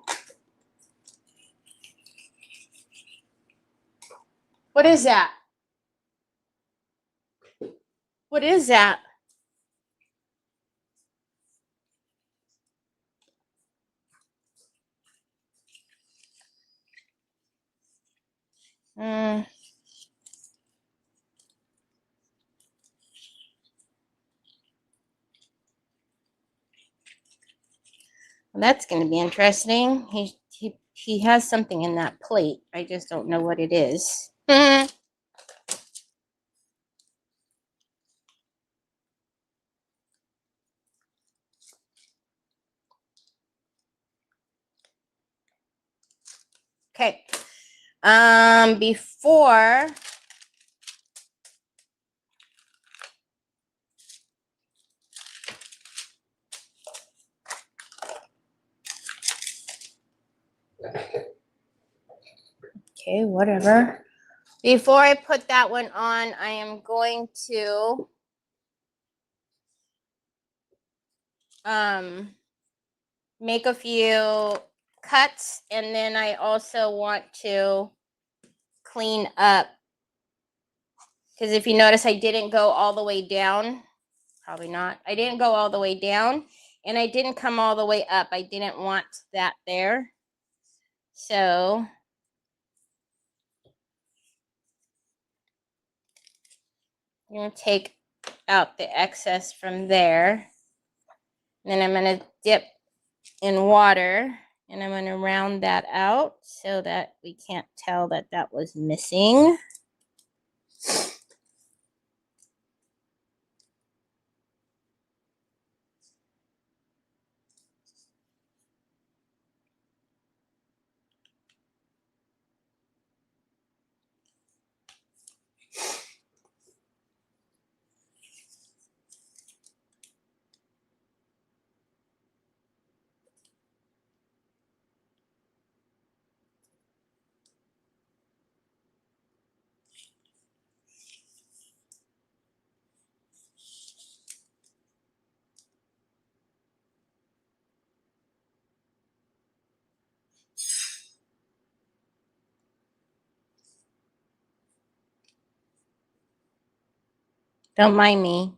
What is that? What is that? Well, that's going to be interesting. He has something in that plate. I just don't know what it is. Okay. Before, okay, whatever. Before I put that one on, I am going to make a few cuts, and then I also want to clean up, because if you notice, I didn't go all the way down. Probably not. I didn't go all the way down, and I didn't come all the way up. I didn't want that there. So I'm going to take out the excess from there. And then I'm going to dip in water, and I'm going to round that out so that we can't tell that that was missing. Don't mind me.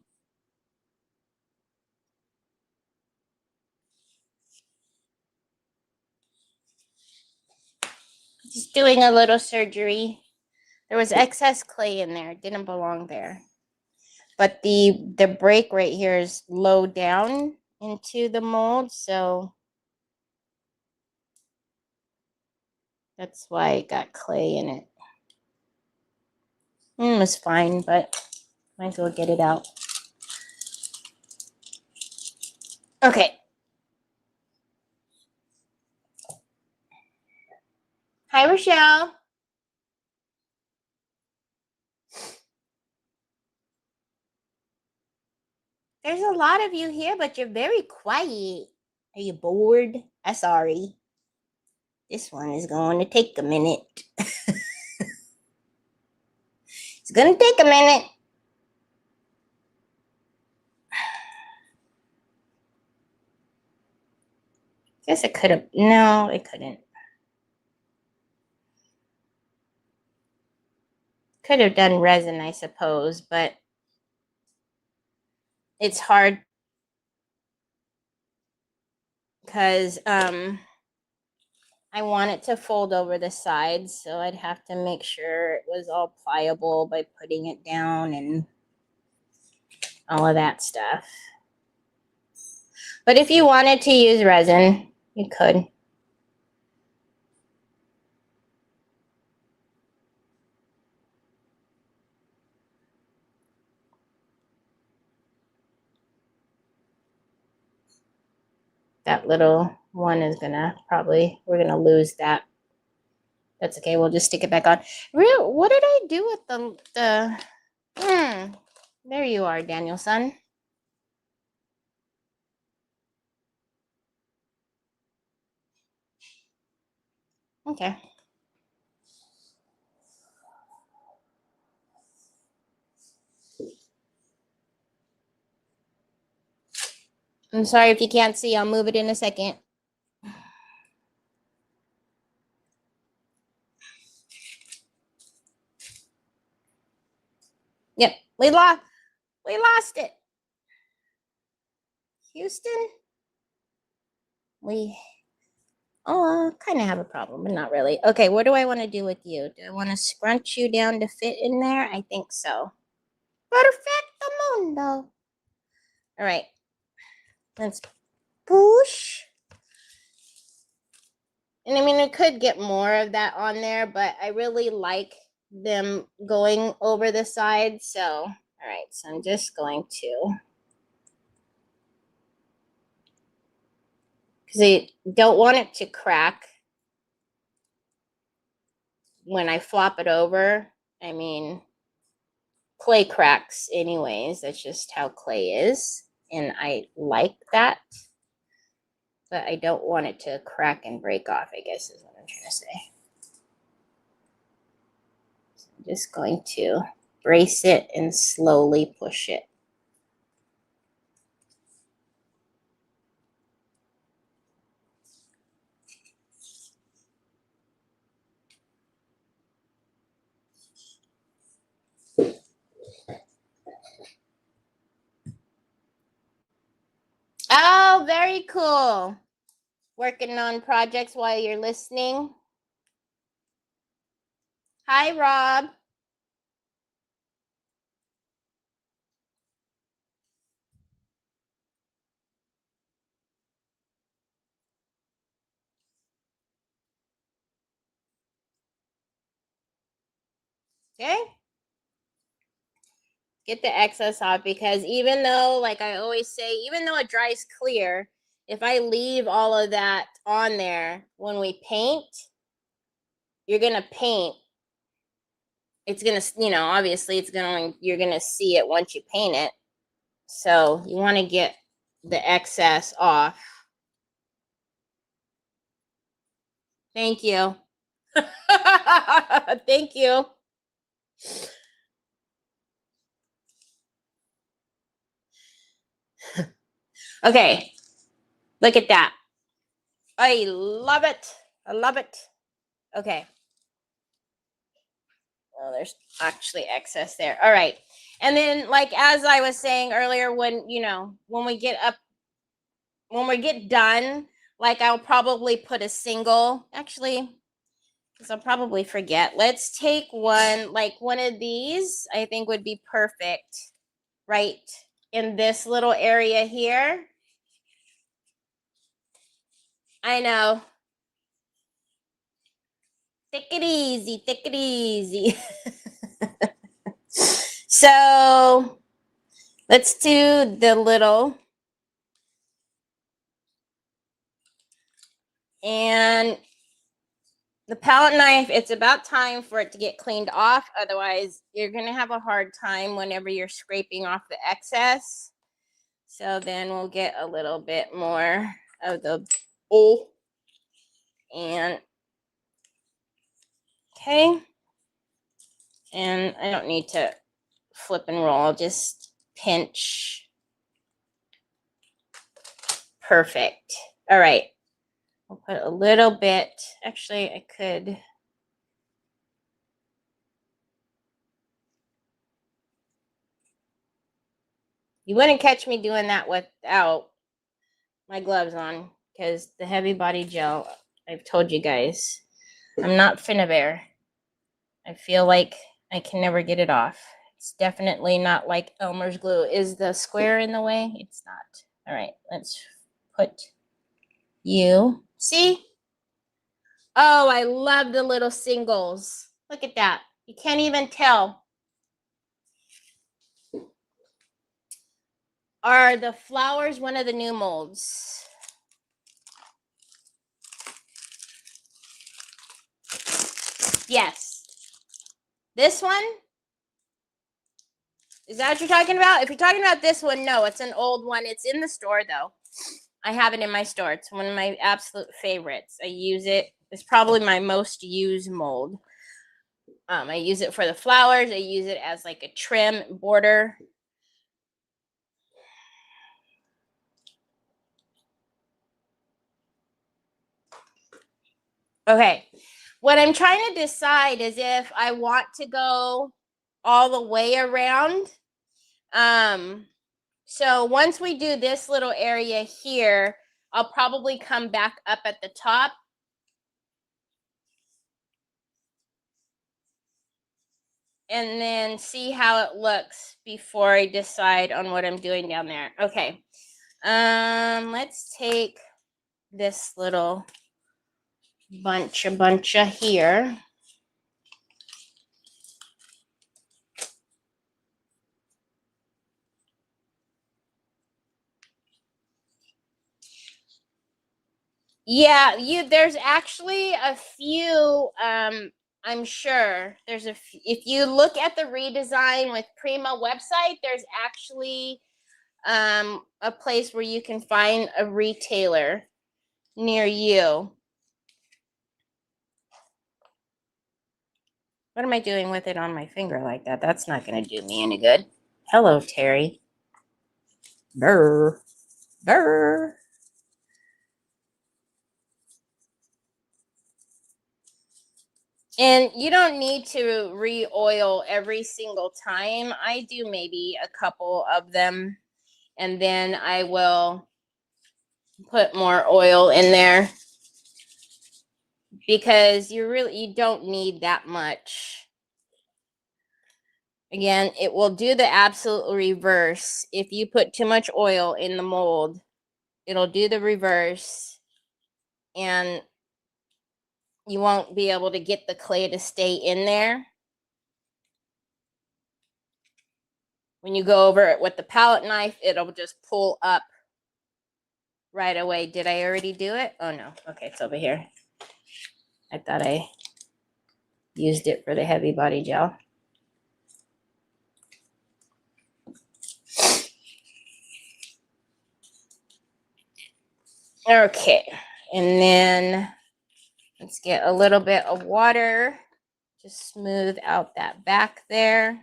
Just doing a little surgery. There was excess clay in there. It didn't belong there. But the break right here is low down into the mold, so that's why it got clay in it. It was fine, but might as well get it out. Okay. Hi, Rochelle. There's a lot of you here, but you're very quiet. Are you bored? I'm sorry. This one is going to take a minute. It's going to take a minute. Guess it could have. No, it couldn't. Could have done resin, I suppose, but it's hard because I want it to fold over the sides, so I'd have to make sure it was all pliable by putting it down and all of that stuff. But if you wanted to use resin, you could. That little one is gonna we're gonna lose that. That's okay, we'll just stick it back on. What did I do with there you are, Daniel-san. Okay. I'm sorry if you can't see, I'll move it in a second. Yep, we lost it. Houston? We kind of have a problem, but not really. Okay, what do I want to do with you? Do I want to scrunch you down to fit in there? I think so. Perfecto mundo. All right. Let's push. And I mean, I could get more of that on there, but I really like them going over the side. So, all right. So I'm just going to, because I don't want it to crack. when I flop it over, I mean, clay cracks anyways. That's just how clay is. And I like that. But I don't want it to crack and break off, I guess is what I'm trying to say. So I'm just going to brace it and slowly push it. Oh, very cool. Working on projects while you're listening. Hi, Rob. Okay. Get the excess off, because even though, like I always say, even though it dries clear, if I leave all of that on there when we paint, you're going to paint. It's going to, you know, obviously it's going to, you're going to see it once you paint it. So you want to get the excess off. Thank you. Thank you. Okay. Look at that. I love it. I love it. Okay. Oh, there's actually excess there. All right. And then, like, as I was saying earlier, when, you know, when we get done, like, I'll probably put a single, actually, because I'll probably forget. Let's take one, like one of these, I think would be perfect right in this little area here. I know. Take it easy, take it easy. So let's do the little, and the palette knife, it's about time for it to get cleaned off. Otherwise, you're going to have a hard time whenever you're scraping off the excess. So then we'll get a little bit more of the, oh, and okay. And I don't need to flip and roll. I'll just pinch. Perfect. All right. I'll put a little bit. Actually, I could. You wouldn't catch me doing that without my gloves on, because the heavy body gel, I've told you guys, I'm not Finnabair. I feel like I can never get it off. It's definitely not like Elmer's glue. Is the square in the way? It's not. All right, let's put you. See? Oh, I love the little singles. Look at that. You can't even tell. Are the flowers one of the new molds? Yes. This one? Is that what you're talking about? If you're talking about this one, no, it's an old one. It's in the store, though. I have it in my store. It's one of my absolute favorites. I use it. It's probably my most used mold. I use it for the flowers. I use it as like a trim border. Okay. What I'm trying to decide is if I want to go all the way around. So once we do this little area here, I'll probably come back up at the top. And then see how it looks before I decide on what I'm doing down there. Okay. Let's take this little bunch of here. Yeah, there's actually a few I'm sure there's if you look at the redesign with Prima website, there's actually a place where you can find a retailer near you. What am I doing with it on my finger like that? That's not going to do me any good. Hello, Terry. Brr. Brr. And you don't need to re-oil every single time. I do maybe a couple of them, and then I will put more oil in there because you don't need that much. Again, it will do the absolute reverse. If you put too much oil in the mold, it'll do the reverse, and you won't be able to get the clay to stay in there. When you go over it with the palette knife, it'll just pull up right away. Did I already do it? Oh no. Okay, it's over here. I thought I used it for the heavy body gel. Okay, and then let's get a little bit of water to smooth out that back there.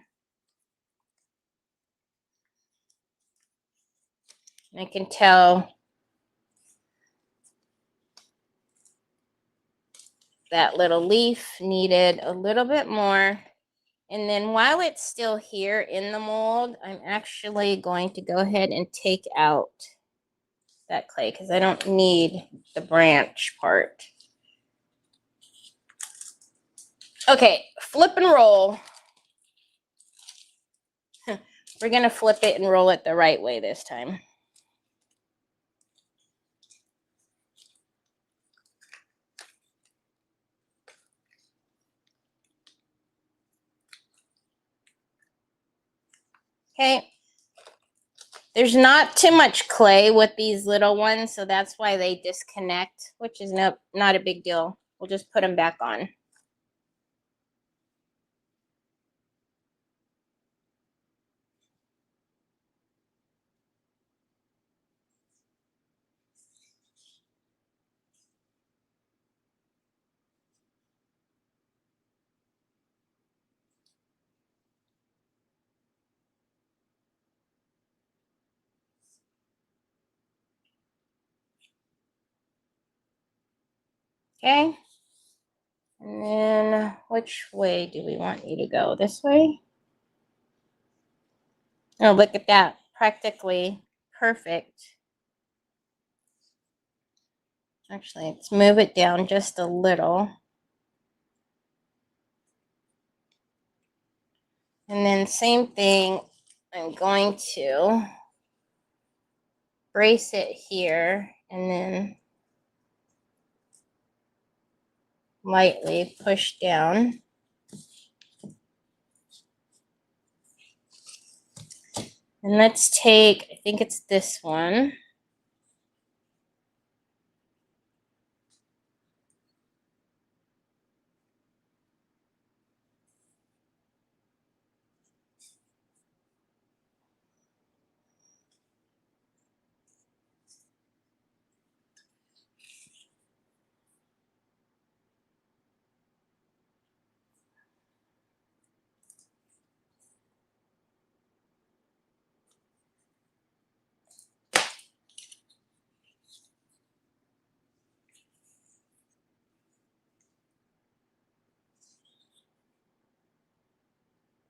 I can tell that little leaf needed a little bit more. And then while it's still here in the mold, I'm actually going to go ahead and take out that clay because I don't need the branch part. Okay, flip and roll. We're going to flip it and roll it the right way this time. Okay. There's not too much clay with these little ones, so that's why they disconnect, which is not a big deal. We'll just put them back on. Okay. And then which way do we want you to go? This way? Oh, look at that. Practically perfect. Actually, let's move it down just a little. And then same thing, I'm going to brace it here and then lightly push down. And let's take, I think it's this one.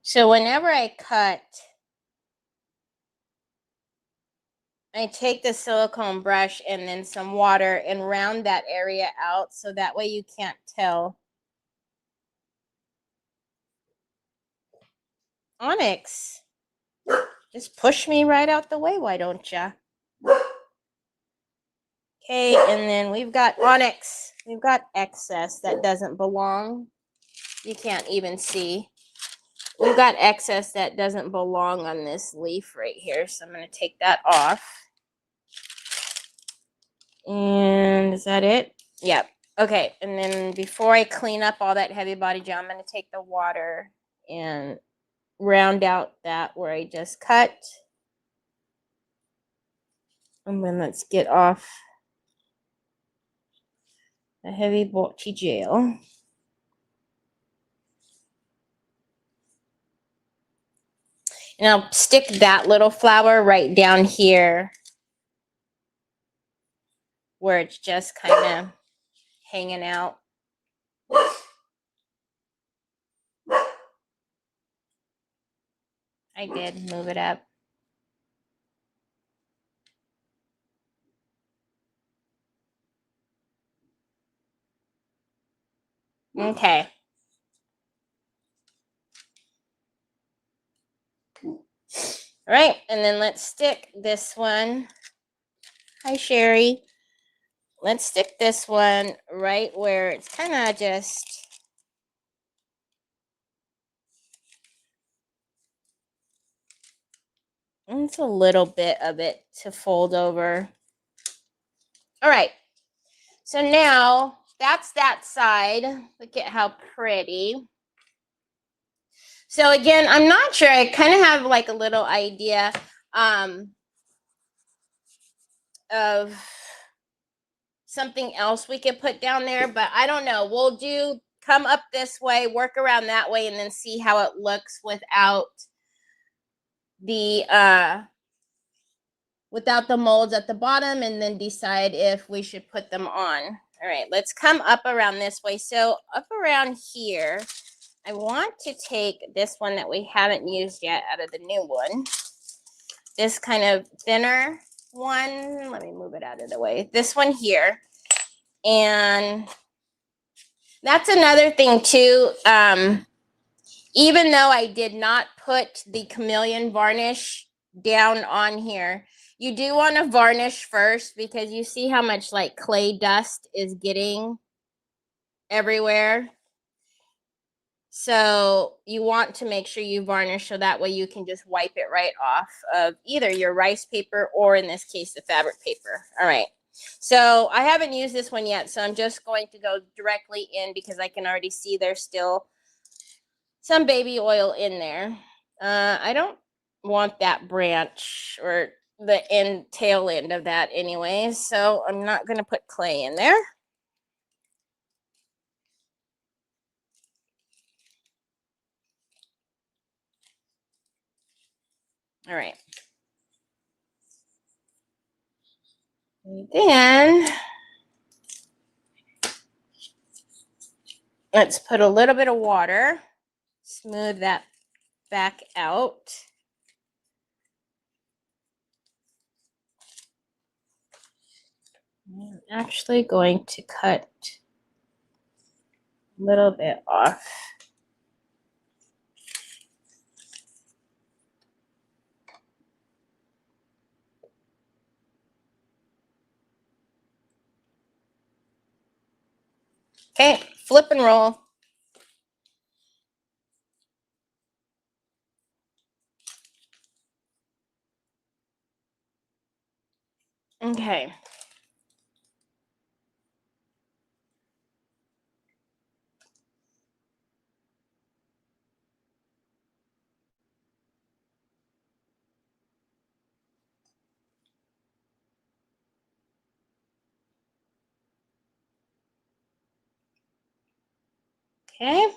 So whenever I cut, I take the silicone brush and then some water and round that area out so that way you can't tell. Onyx, just push me right out the way, why don't ya? Okay, and then we've got onyx. We've got excess that doesn't belong. You can't even see. We've got excess that doesn't belong on this leaf right here, so I'm going to take that off. And is that it? Yep. Okay, and then before I clean up all that heavy body gel, I'm going to take the water and round out that where I just cut. And then let's get off the heavy bulky gel. And I'll stick that little flower right down here where it's just kind of hanging out. I did move it up. Okay. All right, and then let's stick this one. Hi, Sherry. Let's stick this one right where it's kind of just... It's a little bit of it to fold over. All right. So now that's that side. Look at how pretty. So again, I'm not sure. I kind of have like a little idea of something else we could put down there, but I don't know. We'll do come up this way, work around that way, and then see how it looks without the molds at the bottom, and then decide if we should put them on. All right, let's come up around this way. So up around here, I want to take this one that we haven't used yet out of the new one. This kind of thinner one. Let me move it out of the way. This one here. And that's another thing too. Even though I did not put the chameleon varnish down on here, you do want to varnish first, because you see how much like clay dust is getting everywhere. So you want to make sure you varnish, so that way you can just wipe it right off of either your rice paper or, in this case, the fabric paper. All right. So I haven't used this one yet, so I'm just going to go directly in, because I can already see there's still some baby oil in there. I don't want that branch or the tail end of that anyway, so I'm not going to put clay in there. All right. And then let's put a little bit of water, smooth that back out. I'm actually going to cut a little bit off. Okay, flip and roll. Okay. Okay.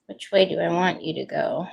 Which way do I want you to go?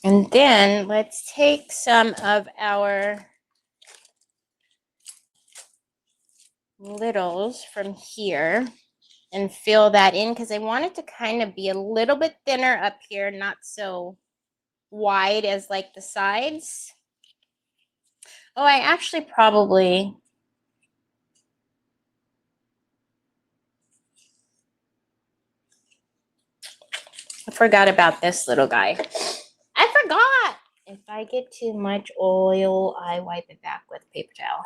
And then let's take some of our littles from here and fill that in because I want it to kind of be a little bit thinner up here, not so wide as like the sides. Oh, I actually probably forgot about this little guy. I forgot. If I get too much oil, I wipe it back with paper towel.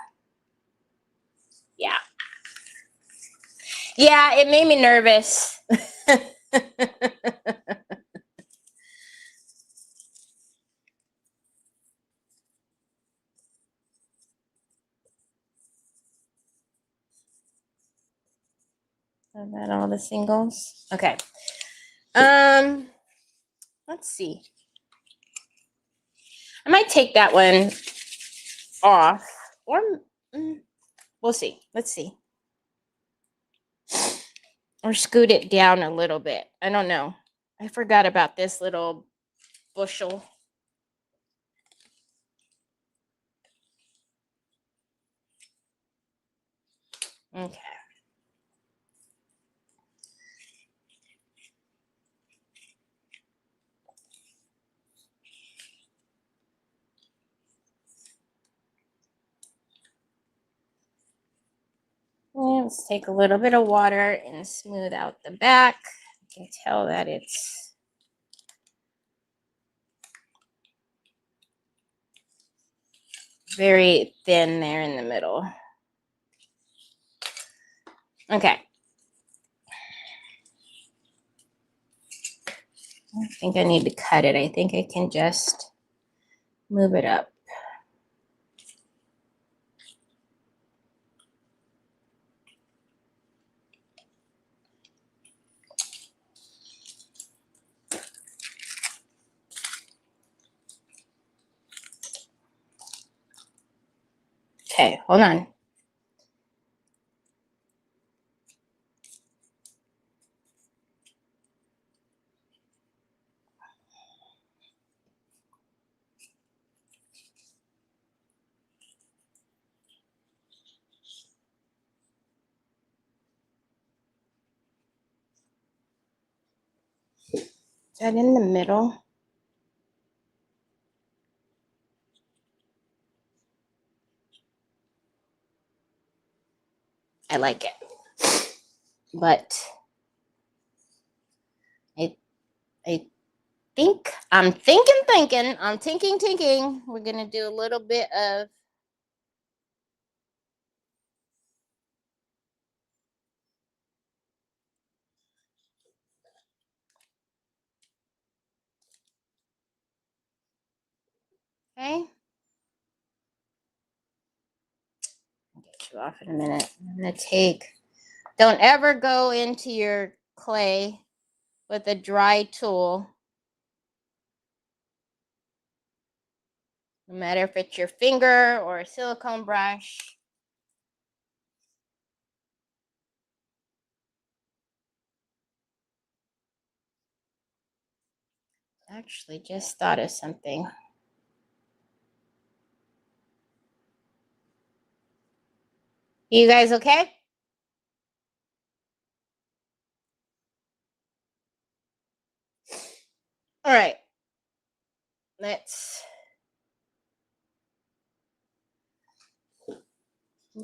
Yeah. Yeah, it made me nervous. Are that all the singles? Okay. Let's see. I might take that one off, or we'll see. Let's see. Or scoot it down a little bit. I don't know. I forgot about this little bushel. Okay. Let's take a little bit of water and smooth out the back. You can tell that it's very thin there in the middle. Okay. I think I need to cut it. I think I can just move it up. Okay, hold on. Is that in the middle? I like it. But I think I'm thinking. We're gonna do a little bit of okay. I'll get you off in a minute. I'm gonna take, don't ever go into your clay with a dry tool. No matter if it's your finger or a silicone brush. Actually, just thought of something. You guys okay? All right. Let's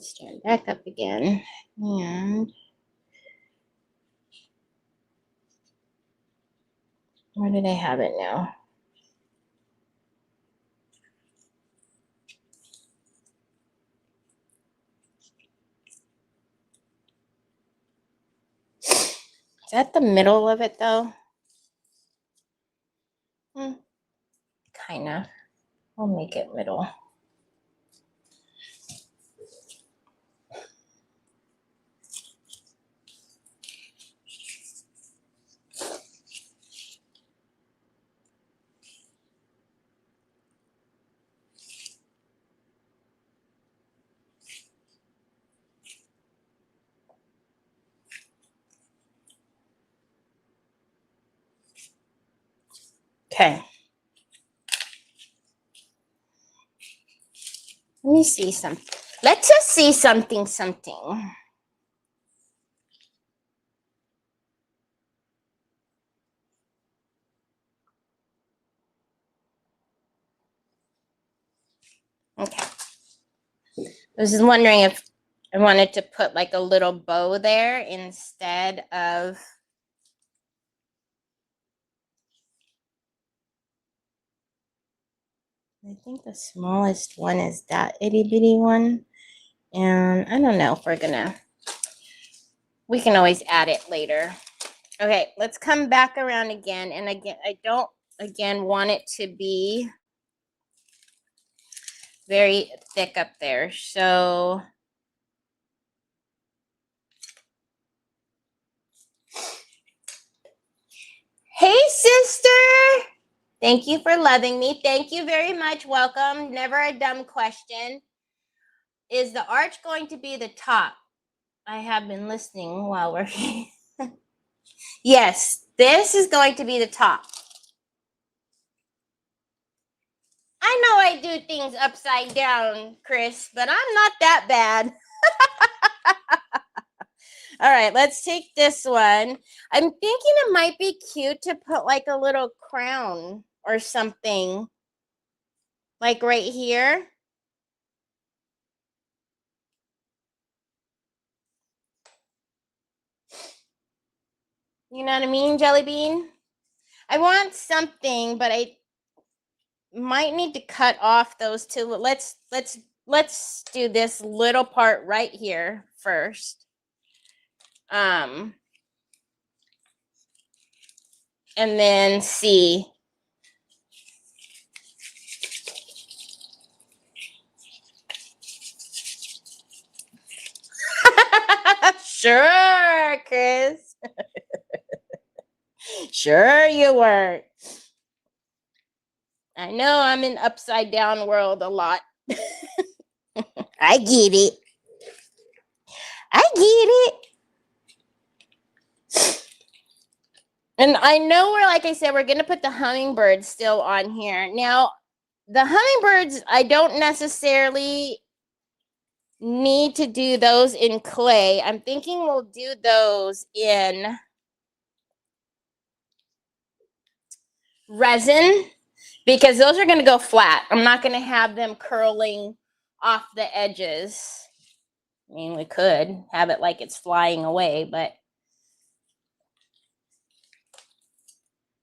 stand back up again. And where did I have it now? Is that the middle of it though? Kind of. I'll make it middle. Okay. me see something. Let's just see something. Okay. I was just wondering if I wanted to put like a little bow there instead of. I think the smallest one is that itty bitty one. And I don't know if we're gonna, we can always add it later. Okay, let's come back around again. And again, I don't, again, want it to be very thick up there. So hey, sister. Thank you for loving me. Thank you very much. Welcome. Never a dumb question. Is the arch going to be the top? I have been listening while working. Yes, this is going to be the top. I know I do things upside down, Chris, but I'm not that bad. All right, let's take this one. I'm thinking it might be cute to put like a little crown or something, like right here. You know what I mean, Jelly Bean? I want something, but I might need to cut off those two. Let's do this little part right here first. And then see. Sure, Chris. Sure you weren't. I know I'm in upside down world a lot. I get it. I get it. And I know we're, like I said, we're going to put the hummingbirds still on here. Now, the hummingbirds, I don't necessarily need to do those in clay. I'm thinking we'll do those in resin because those are going to go flat. I'm not going to have them curling off the edges. I mean, we could have it like it's flying away, but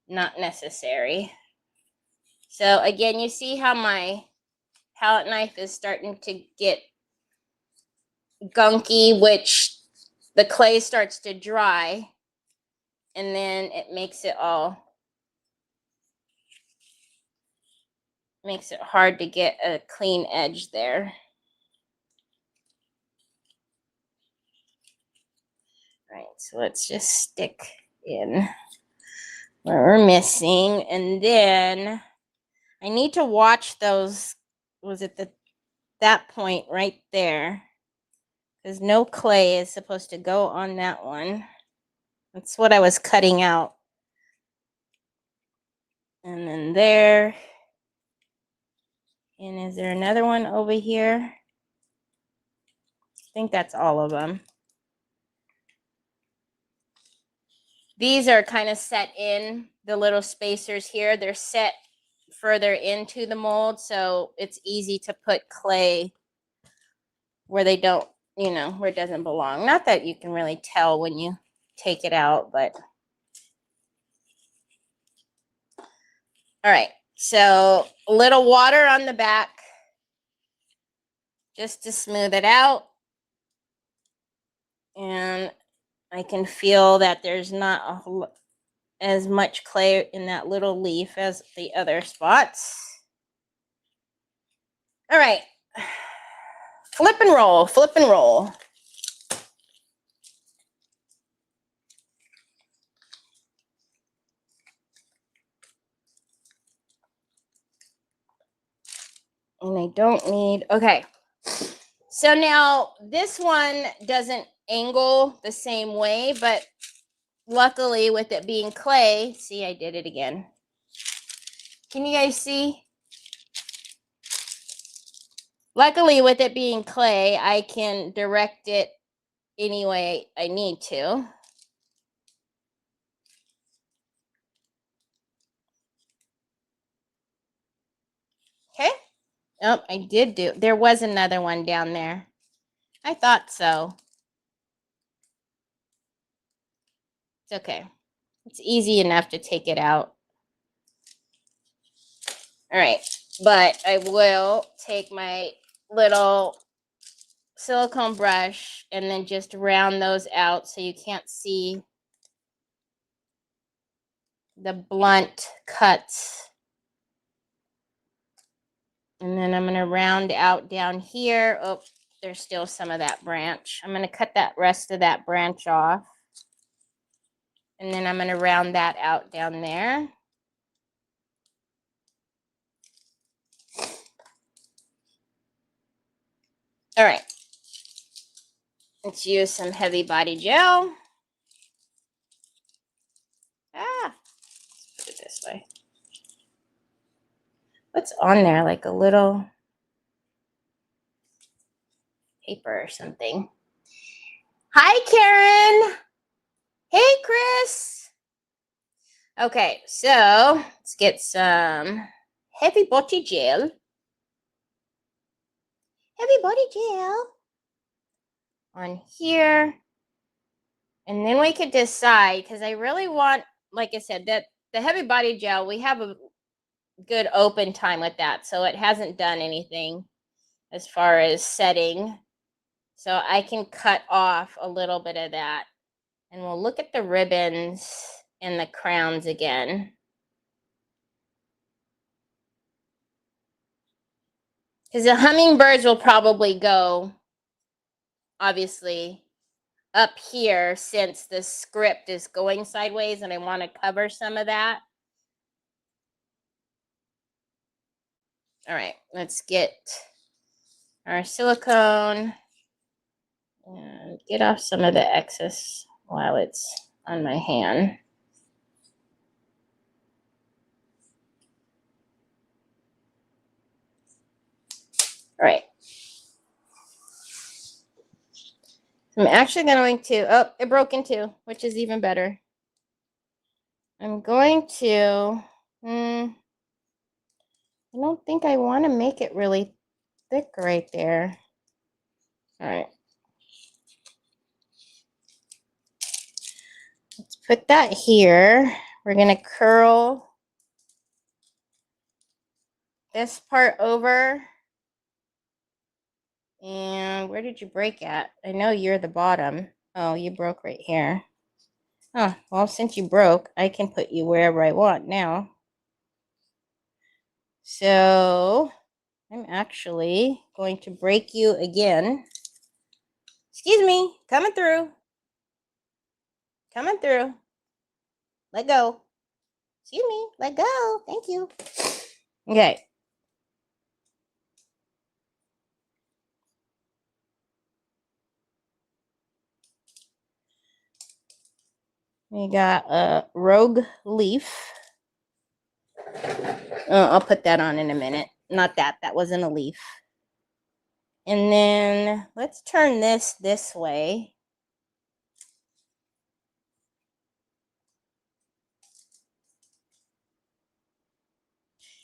not necessary. So again, you see how my palette knife is starting to get gunky, which the clay starts to dry, and then it makes it hard to get a clean edge there. All right, so let's just stick in where we're missing, and then I need to watch those. Was it that point right there? Because no clay is supposed to go on that one. That's what I was cutting out. And then there. And is there another one over here? I think that's all of them. These are kind of set in, the little spacers here. They're set further into the mold, so it's easy to put clay where they don't, you know, where it doesn't belong. Not that you can really tell when you take it out, but. All right, so a little water on the back just to smooth it out. And I can feel that there's not as much clay in that little leaf as the other spots. All right, flip and roll, flip and roll. And I don't need, okay. So now this one doesn't angle the same way, but luckily with it being clay, see, I did it again. Can you guys see? Luckily, with it being clay, I can direct it any way I need to. Okay. Oh, I did do. There was another one down there. I thought so. It's okay. It's easy enough to take it out. All right. But I will take my little silicone brush and then just round those out so you can't see the blunt cuts. And then I'm going to round out down here. Oh, there's still some of that branch. I'm going to cut that rest of that branch off. And then I'm going to round that out down there. All right. Let's use some heavy body gel. Let's put it this way. What's on there? Like a little paper or something. Hi, Karen. Hey, Chris. Okay, so let's get some heavy body gel. Heavy body gel on here. And then we could decide, because I really want, like I said, that the heavy body gel, we have a good open time with that. So it hasn't done anything as far as setting. So I can cut off a little bit of that. And we'll look at the ribbons and the crowns again. Because the hummingbirds will probably go, obviously, up here since the script is going sideways and I want to cover some of that. All right, let's get our silicone and get off some of the excess while it's on my hand. All right. I'm actually going to, oh, it broke in two, which is even better. I'm going to, I don't think I want to make it really thick right there. All right. Let's put that here. We're going to curl this part over. And where did you break at? I know you're the bottom. Oh, you broke right here. Oh, well, since you broke, I can put you wherever I want now. So I'm actually going to break you again. Excuse me, coming through. Coming through. Let go. Excuse me, let go. Thank you. Okay. We got a rogue leaf. I'll put that on in a minute. Not that. That wasn't a leaf. And then let's turn this way.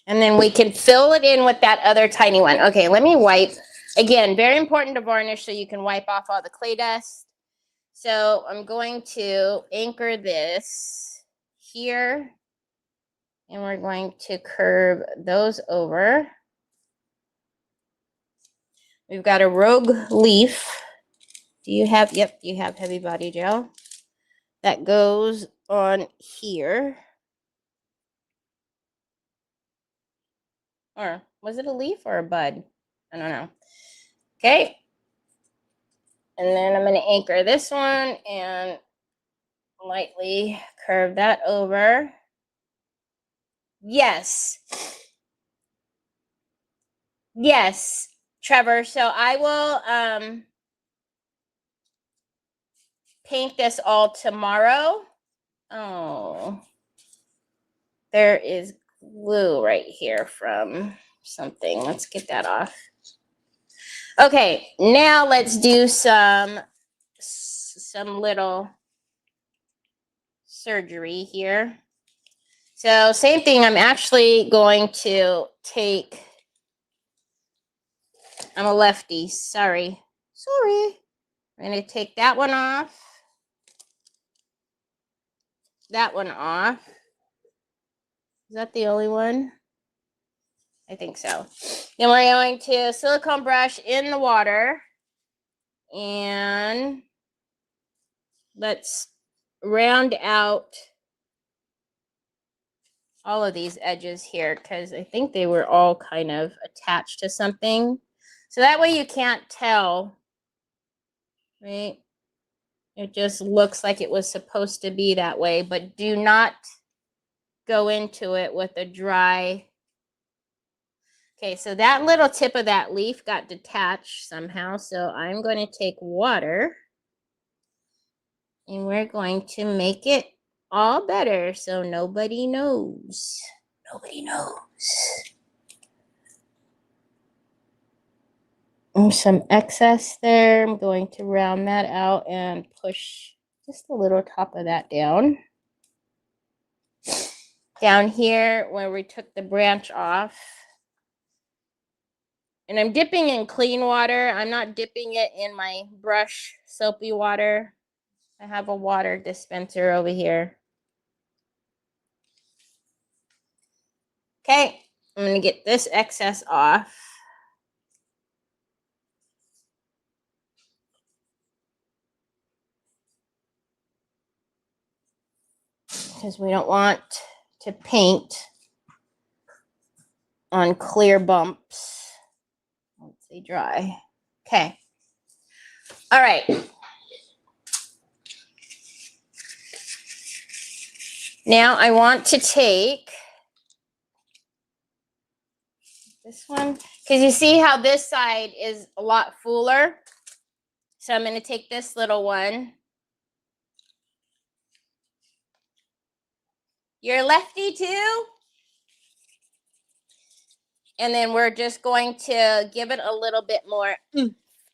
And then we can fill it in with that other tiny one. Okay, let me wipe. Again, very important to varnish so you can wipe off all the clay dust. So I'm going to anchor this here. And we're going to curve those over. We've got a rogue leaf. Do you have, yep, you have heavy body gel. That goes on here. Or was it a leaf or a bud? I don't know. Okay. And then I'm going to anchor this one and lightly curve that over. Yes. Yes, Trevor. So I will paint this all tomorrow. Oh, there is glue right here from something. Let's get that off. Okay, now let's do some little surgery here. So same thing, I'm actually going to take, I'm a lefty, sorry. I'm going to take that one off. That one off. Is that the only one? I think so. Then we're going to silicone brush in the water. And let's round out all of these edges here because I think they were all kind of attached to something. So that way you can't tell, right? It just looks like it was supposed to be that way, but do not go into it with a dry. Okay, so that little tip of that leaf got detached somehow. So I'm going to take water and we're going to make it all better so nobody knows. Nobody knows. Some excess there. I'm going to round that out and push just a little top of that down. Down here where we took the branch off. And I'm dipping in clean water. I'm not dipping it in my brush soapy water. I have a water dispenser over here. Okay, I'm going to get this excess off. Because we don't want to paint on clear bumps once they dry. Okay. All right. Now I want to take this one because you see how this side is a lot fuller. So I'm going to take this little one. You're lefty too? And then we're just going to give it a little bit more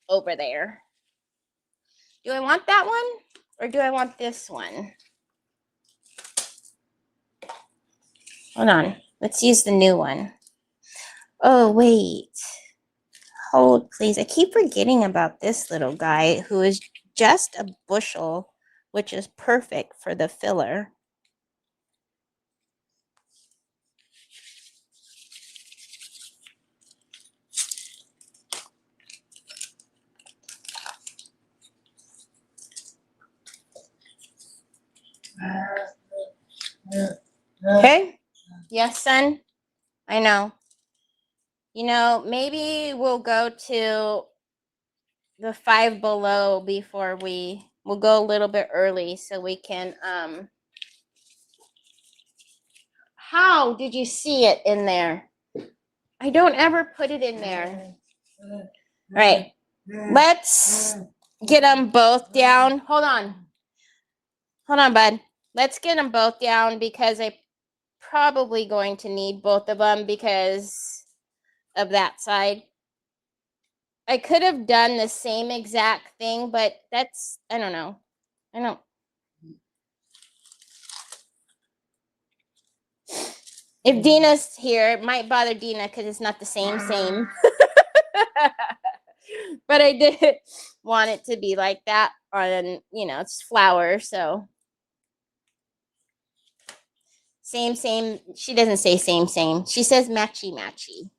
over there. Do I want that one or do I want this one? Hold on. Let's use the new one. Oh, wait. Hold, please. I keep forgetting about this little guy who is just a bushel, which is perfect for the filler. Okay. Yes, son. I know. You know, maybe we'll go to the 5 below before we'll go a little bit early so we can how did you see it in there? I don't ever put it in there. All right. Let's get them both down. Hold on. Hold on, bud. Let's get them both down because I'm probably going to need both of them because of that side. I could have done the same exact thing, but that's, I don't know. I don't. If Dina's here, it might bother Dina because it's not the same. But I did want it to be like that on, you know, it's flour, so. Same. She doesn't say same. She says matchy.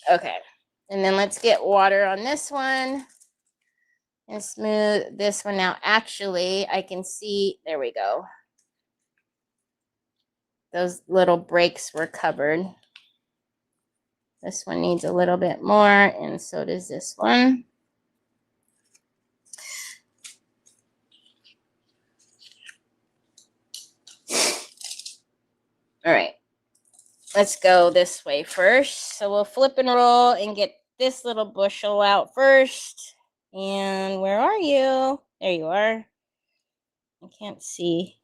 Okay. And then let's get water on this one and smooth this one out. Actually, I can see, there we go. Those little breaks were covered. This one needs a little bit more, and so does this one. All right. Let's go this way first. So we'll flip and roll and get this little bushel out first. And where are you? There you are. I can't see.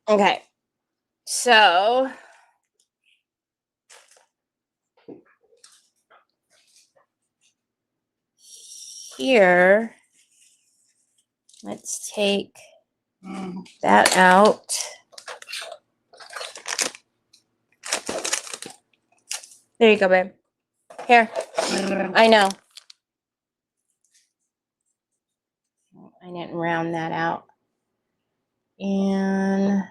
Okay. So here, let's take that out. There you go, babe. Here. I know. I didn't round that out. And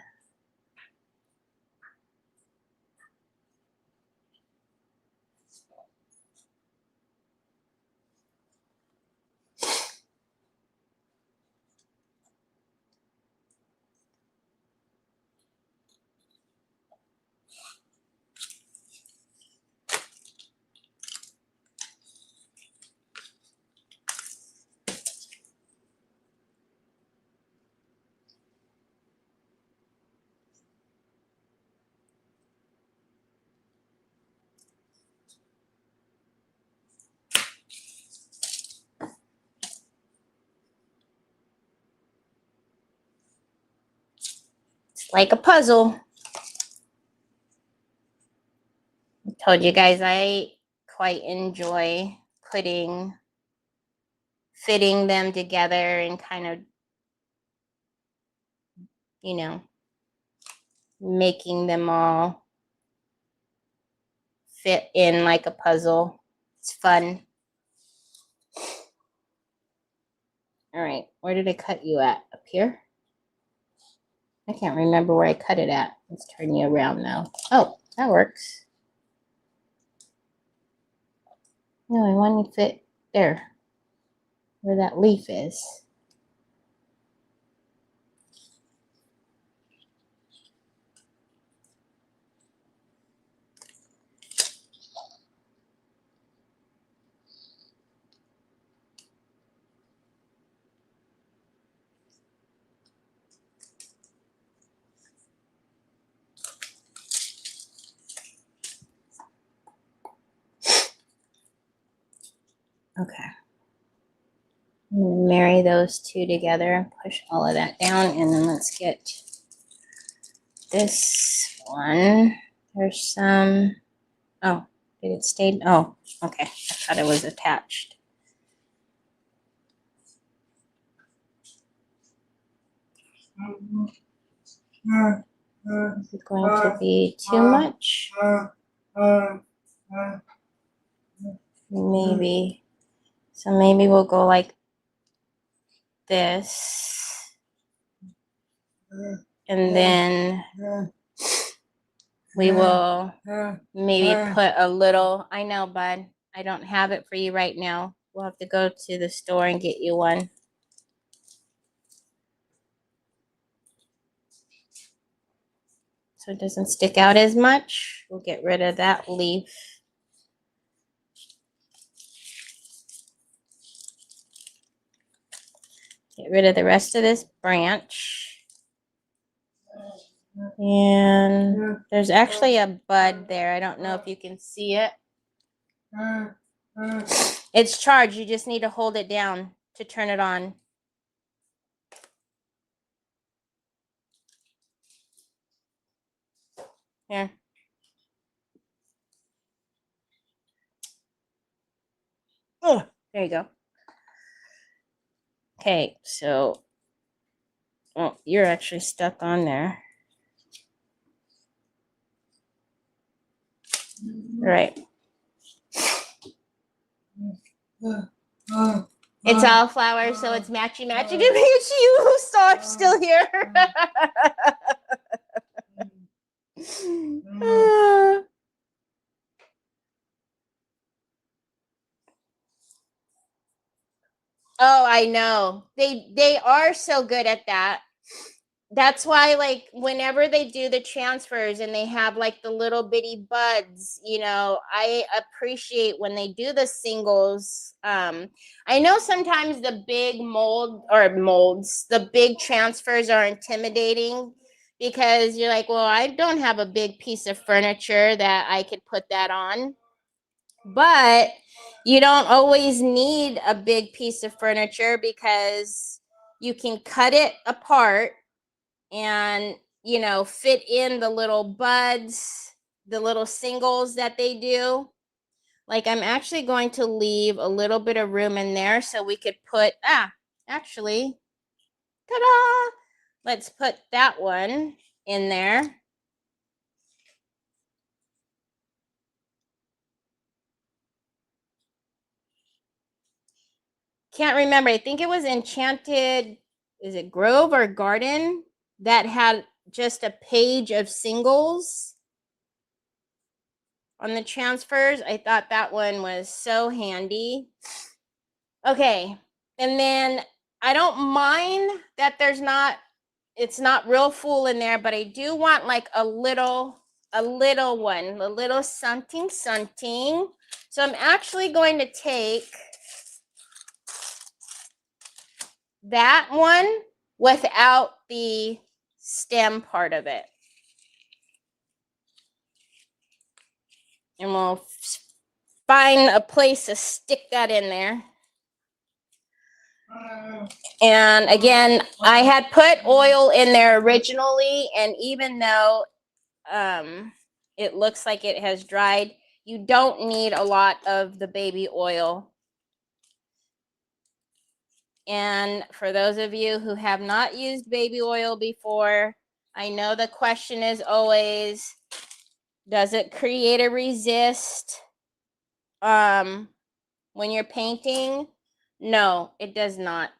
it's like a puzzle. I told you guys I quite enjoy fitting them together and kind of, you know, making them all fit in like a puzzle. It's fun. All right, where did I cut you at? Up here? I can't remember where I cut it at. Let's turn you around now. Oh, that works. No, I want you to fit there, where that leaf is. Okay. I'm going to marry those two together and push all of that down. And then let's get this one. There's some. Oh, did it stay? Oh, okay. I thought it was attached. Is it going to be too much? Maybe. So maybe we'll go like this. And then we will maybe put a little, I know, bud, I don't have it for you right now. We'll have to go to the store and get you one. So it doesn't stick out as much. We'll get rid of that leaf. Get rid of the rest of this branch. And there's actually a bud there. I don't know if you can see it. It's charged. You just need to hold it down to turn it on. Here. Oh, there you go. Okay, so oh, you're actually stuck on there. All right. It's all flowers, so it's matchy matchy. It's you, Star's still here. Oh, I know. They are so good at that. That's why, like, whenever they do the transfers and they have like the little bitty buds, you know, I appreciate when they do the singles. I know sometimes the big molds, the big transfers are intimidating because you're like, well, I don't have a big piece of furniture that I could put that on. But you don't always need a big piece of furniture because you can cut it apart and, you know, fit in the little buds, the little singles that they do. Like I'm actually going to leave a little bit of room in there so we could put, actually, ta-da! Let's put that one in there. Can't remember. I think it was Enchanted, is it Grove or Garden, that had just a page of singles on the transfers. I thought that one was so handy. Okay. And then I don't mind that it's not real full in there, but I do want like a little one, a little something. So I'm actually going to take that one without the stem part of it. And we'll find a place to stick that in there. And again, I had put oil in there originally, and even though it looks like it has dried, you don't need a lot of the baby oil. And for those of you who have not used baby oil before, I know the question is always, does it create a resist when you're painting? No, it does not.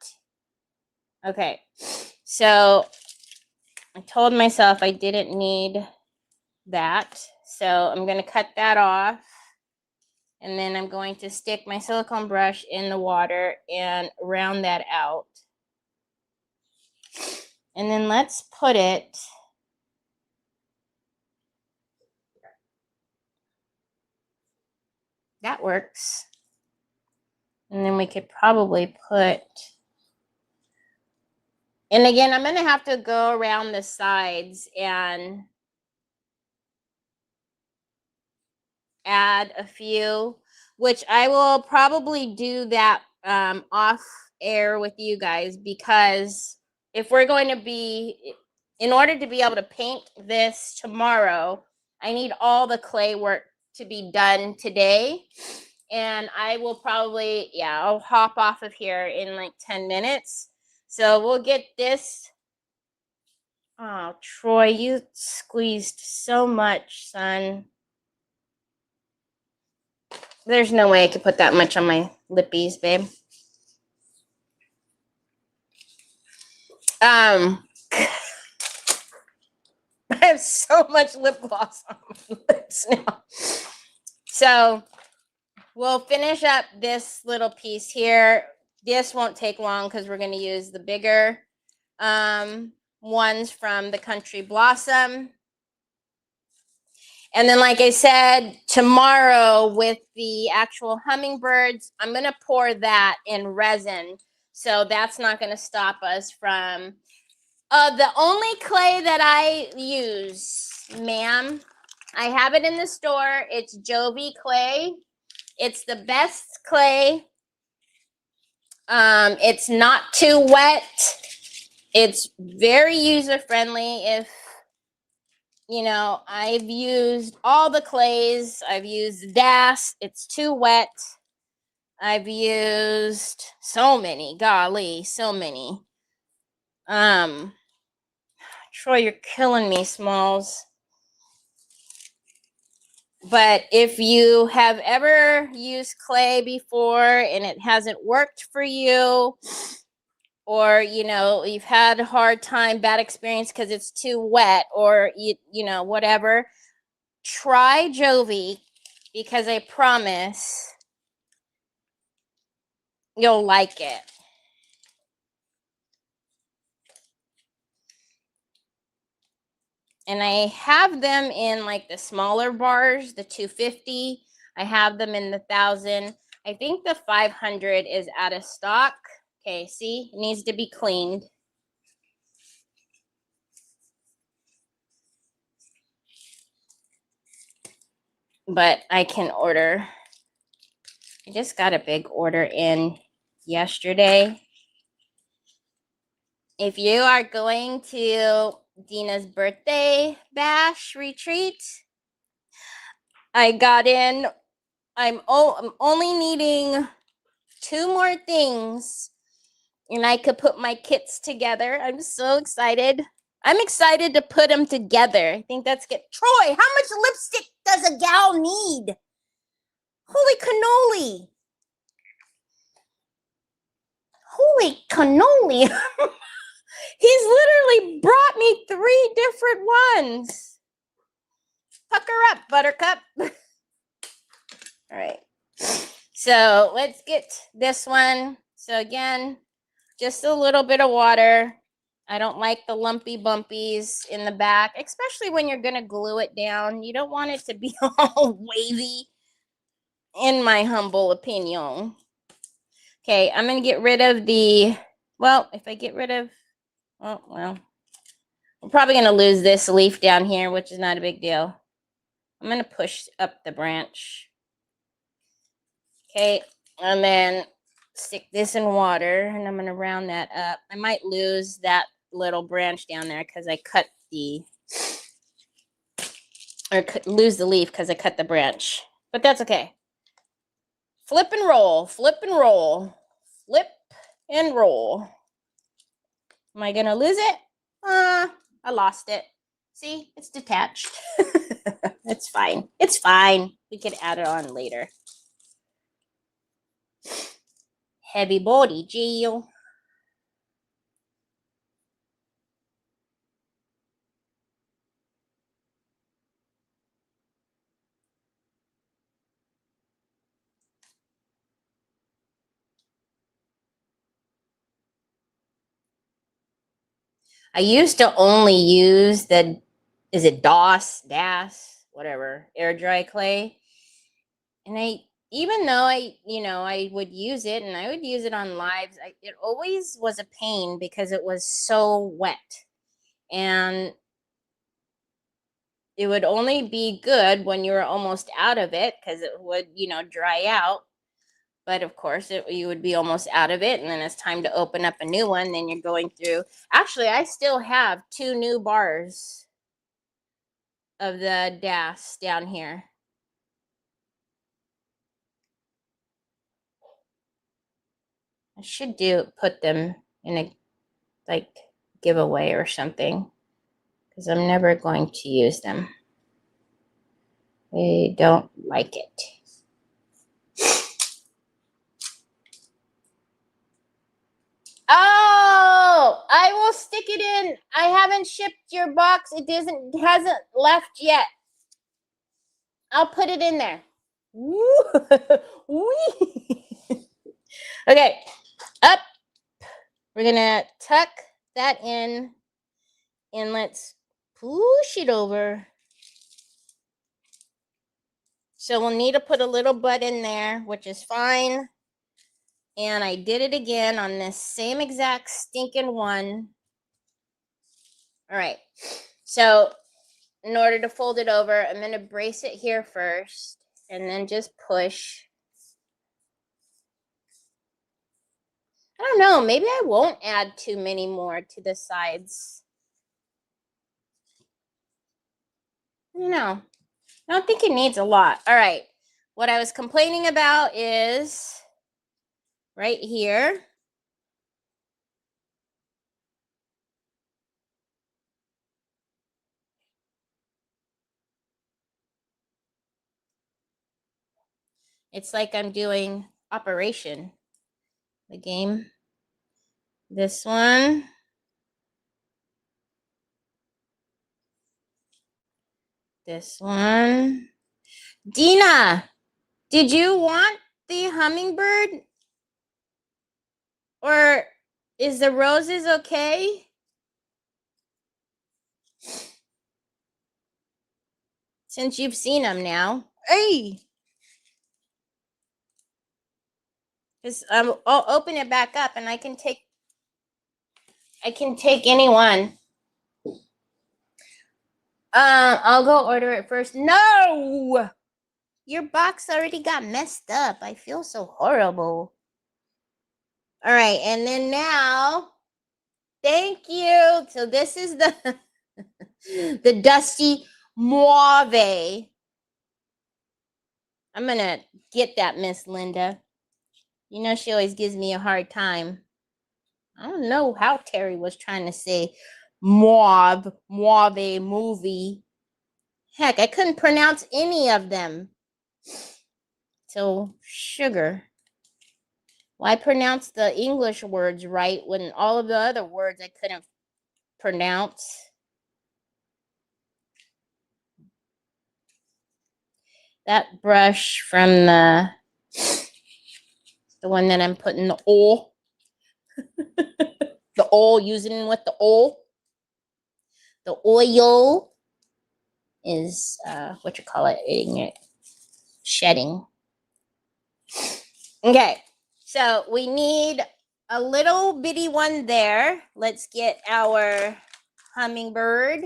Okay, so I told myself I didn't need that, so I'm going to cut that off, and then I'm going to stick my silicone brush in the water and round that out. And then let's put it that works. And then we could probably put, and again, I'm going to have to go around the sides and add a few, which I will probably do that off air with you guys, because if we're going to be, in order to be able to paint this tomorrow, I need all the clay work to be done today. And I will probably, I'll hop off of here in like 10 minutes. So we'll get this. Oh, Troy, you squeezed so much, son. There's no way I could put that much on my lippies, babe. I have so much lip gloss on my lips now. So we'll finish up this little piece here. This won't take long because we're going to use the bigger ones from the Country Blossom. And then, like I said, tomorrow with the actual hummingbirds, I'm going to pour that in resin. So that's not going to stop us from the only clay that I use, ma'am. I have it in the store. It's Jovi clay. It's the best clay. It's not too wet. It's very user-friendly. If you know, I've used all the clays. I've used DAS. It's too wet. I've used so many. Golly, so many. Troy, you're killing me, Smalls. But if you have ever used clay before and it hasn't worked for you, or you know you've had a hard time, bad experience because it's too wet, or you know whatever, try Jovi, because I promise you'll like it. And I have them in like the smaller bars, the 250. I have them in the 1,000. I think the 500 is out of stock. Okay, see, it needs to be cleaned. But I can order. I just got a big order in yesterday. If you are going to Dina's birthday bash retreat, I got in I'm only needing 2 more things and I could put my kits together. I'm so excited. I'm excited to put them together. I think that's good. Troy, how much lipstick does a gal need? Holy cannoli. Holy cannoli. He's literally brought me 3 different ones. Pucker up, Buttercup. All right. So let's get this one. So again, just a little bit of water. I don't like the lumpy bumpies in the back, especially when you're going to glue it down. You don't want it to be all wavy, in my humble opinion. Okay, I'm going to get rid of the, well, if I get rid of, oh, well, I'm probably going to lose this leaf down here, which is not a big deal. I'm going to push up the branch. Okay, and then stick this in water, and I'm going to round that up. I might lose that little branch down there because I cut the, or lose the leaf because I cut the branch. But that's okay. Flip and roll, flip and roll, flip and roll. Am I going to lose it? I lost it. See, it's detached. It's fine. It's fine. We can add it on later. Heavy body, Jill. I used to only use the, is it DAS, whatever, air dry clay. And even though I would use it and I would use it on lives, it always was a pain because it was so wet. And it would only be good when you were almost out of it because it would, dry out. But of course, you would be almost out of it. And then it's time to open up a new one. Then you're going through. Actually, I still have 2 new bars of the DAS down here. I should put them in a, like, giveaway or something. Because I'm never going to use them. I don't like it. Oh, I will stick it in. I haven't shipped your box. It hasn't left yet. I'll put it in there. Okay, up. We're gonna tuck that in and let's push it over. So we'll need to put a little butt in there, which is fine. And I did it again on this same exact stinking one. All right, so in order to fold it over, I'm going to brace it here first and then just push. I don't know, maybe I won't add too many more to the sides. I don't know. I don't think it needs a lot. All right, what I was complaining about is right here. It's like I'm doing Operation, the game. This one. This one. Dina, did you want the hummingbird? Or is the roses okay? Since you've seen them now. Hey! Because I'll open it back up and I can take any one. I'll go order it first. No! Your box already got messed up. I feel so horrible. All right, and then now, thank you. So this is the the dusty mauve. I'm going to get that Miss Linda. You know, she always gives me a hard time. I don't know how Terry was trying to say mauve movie. Heck, I couldn't pronounce any of them. So, sugar. Why pronounce the English words right when all of the other words I couldn't pronounce? That brush from the one that I'm putting the oil, the oil, using with the oil. The oil is, what you call it, shedding. Okay, so we need a little bitty one there. Let's get our hummingbird.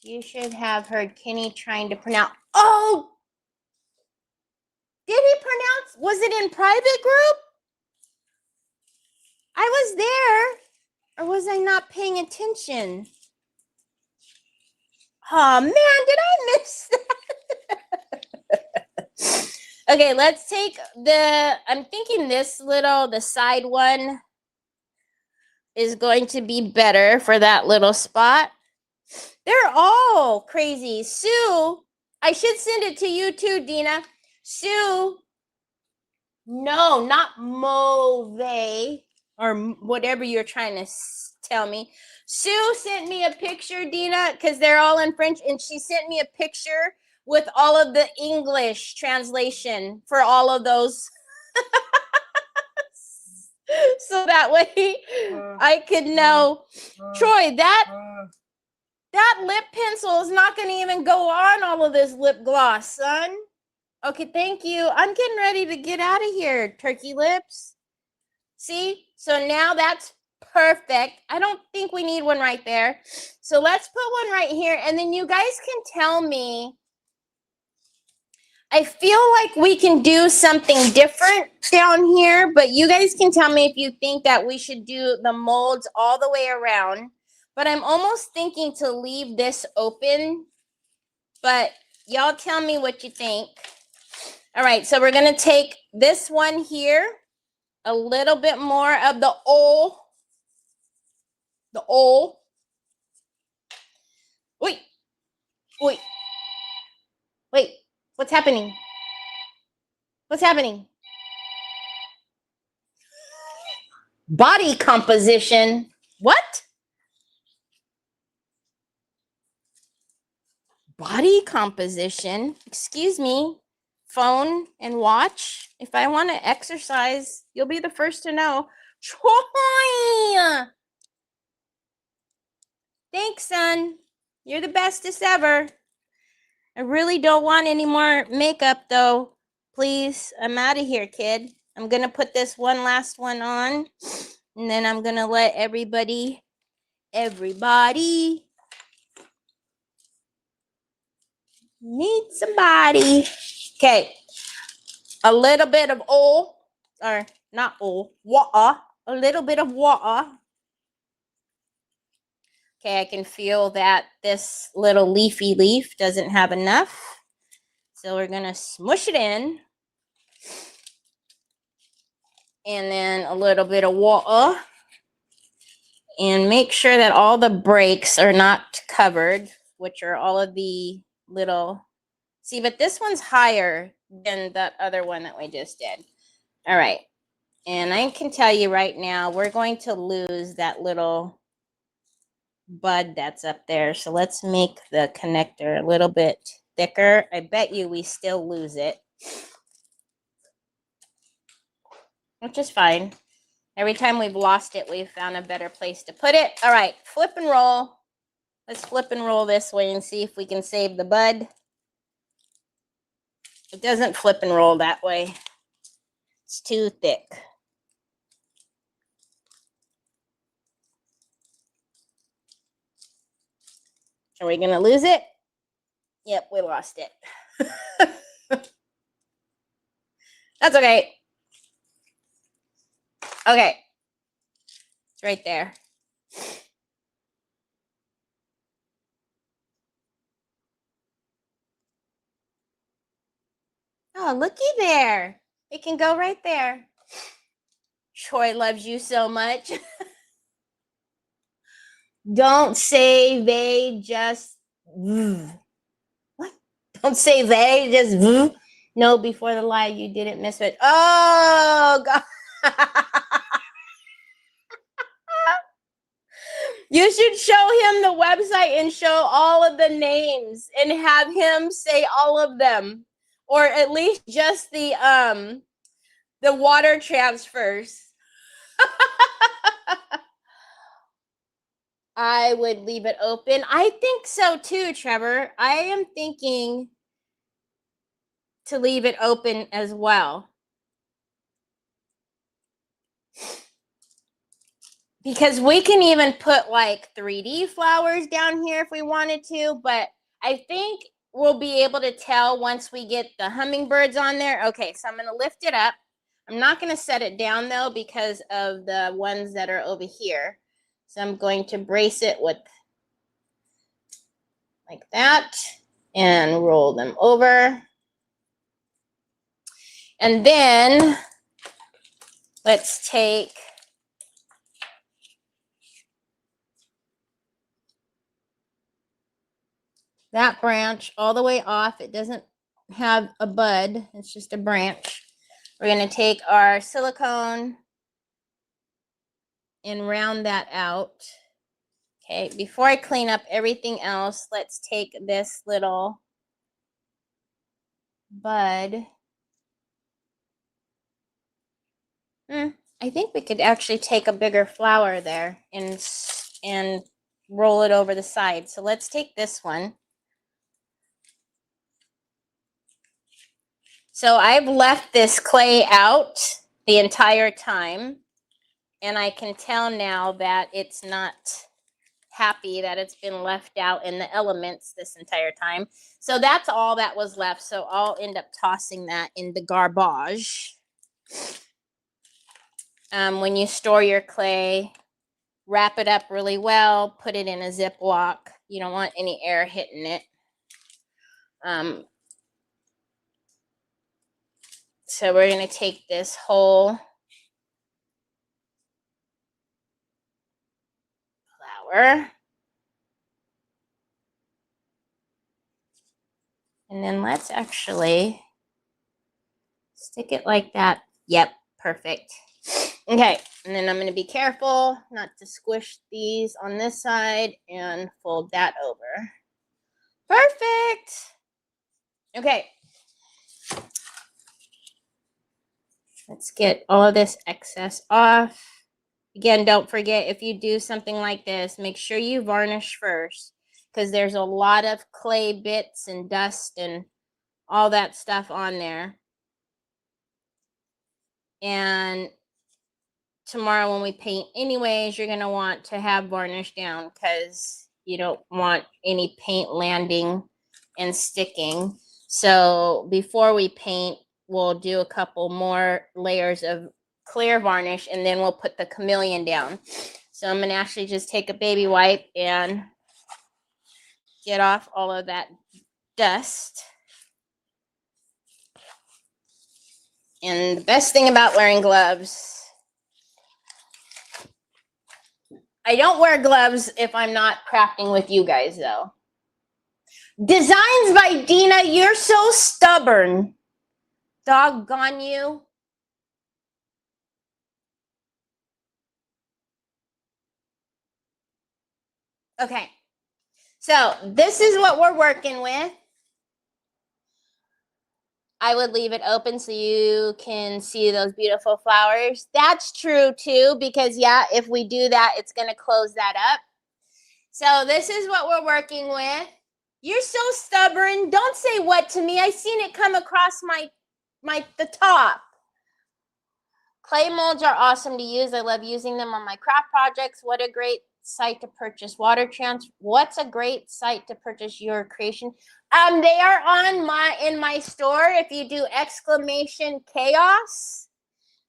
You should have heard Kenny trying to pronounce. Oh, did he pronounce? Was it in private group? I was there, or was I not paying attention? Oh man, did I miss that? Okay, let's take I'm thinking this the side one is going to be better for that little spot. They're all crazy. Sue, I should send it to you too, Dina. Sue, no, not mauve or whatever you're trying to tell me. Sue sent me a picture, Dina, because they're all in French, and she sent me a picture with all of the English translation for all of those. So that way I could know. Troy, that lip pencil is not going to even go on all of this lip gloss, son. Okay, thank you. I'm getting ready to get out of here, turkey lips. See? So now that's perfect. I don't think we need one right there. So let's put one right here, and then you guys can tell me. I feel like we can do something different down here, but you guys can tell me if you think that we should do the molds all the way around. But I'm almost thinking to leave this open, but y'all tell me what you think. All right, so we're going to take this one here, a little bit more of the oil. The oil. Wait, wait, wait, what's happening? What's happening? Body composition. What? Body composition? Excuse me. Phone and watch. If I want to exercise, you'll be the first to know. Troy! Thanks, son. You're the bestest ever. I really don't want any more makeup, though. Please, I'm out of here, kid. I'm going to put this one last one on, and then I'm going to let everybody need somebody. Okay. A little bit of oil, or not oil, water. A little bit of water. Okay, I can feel that this little leafy leaf doesn't have enough. So we're going to smush it in. And then a little bit of water. And make sure that all the breaks are not covered, which are all of the little... See, but this one's higher than that other one that we just did. All right. And I can tell you right now, we're going to lose that little bud that's up there. So let's make the connector a little bit thicker. I bet you we still lose it, which is fine. Every time we've lost it, we've found a better place to put it. All right, flip and roll. Let's flip and roll this way and see if we can save the bud. It doesn't flip and roll that way. It's too thick. Are we going to lose it? Yep, we lost it. That's okay. Okay. It's right there. Oh, looky there. It can go right there. Troy loves you so much. Don't say they, just what? Don't say they, just no, before the lie, you didn't miss it. Oh, God. You should show him the website and show all of the names and have him say all of them, or at least just the water transfers. I would leave it open. I think so too, Trevor. I am thinking to leave it open as well. Because we can even put like 3D flowers down here if we wanted to, but I think we'll be able to tell once we get the hummingbirds on there. Okay, so I'm going to lift it up. I'm not going to set it down though because of the ones that are over here. So I'm going to brace it with like that and roll them over. And then let's take that branch all the way off. It doesn't have a bud, it's just a branch. We're going to take our silicone and round that out. Okay, before I clean up everything else, let's take this little bud. I think we could actually take a bigger flower there and roll it over the side. So let's take this one. So I've left this clay out the entire time, and I can tell now that it's not happy that it's been left out in the elements this entire time. So that's all that was left. So I'll end up tossing that in the garbage. When you store your clay, wrap it up really well, put it in a Ziploc. You don't want any air hitting it. So we're going to take this whole flower, and then let's actually stick it like that. Yep, perfect. Okay, and then I'm going to be careful not to squish these on this side and fold that over. Perfect. Okay. Let's get all of this excess off. Again, don't forget, if you do something like this, make sure you varnish first, because there's a lot of clay bits and dust and all that stuff on there. And tomorrow when we paint anyways, you're going to want to have varnish down because you don't want any paint landing and sticking. So before we paint, we'll do a couple more layers of clear varnish, and then we'll put the chameleon down. So I'm going to actually just take a baby wipe and get off all of that dust. And the best thing about wearing gloves, I don't wear gloves if I'm not crafting with you guys, though. Designs by Dina, you're so stubborn. Doggone you. Okay, so this is what we're working with. I would leave it open so you can see those beautiful flowers. That's true too, because yeah, if we do that, it's going to close that up. So this is what we're working with. You're so stubborn. Don't say what to me. I seen it come across the top. Clay molds are awesome to use. I love using them on my craft projects. What a great site to purchase water transfer. What's a great site to purchase your creation? They are on in my store. If you do exclamation chaos,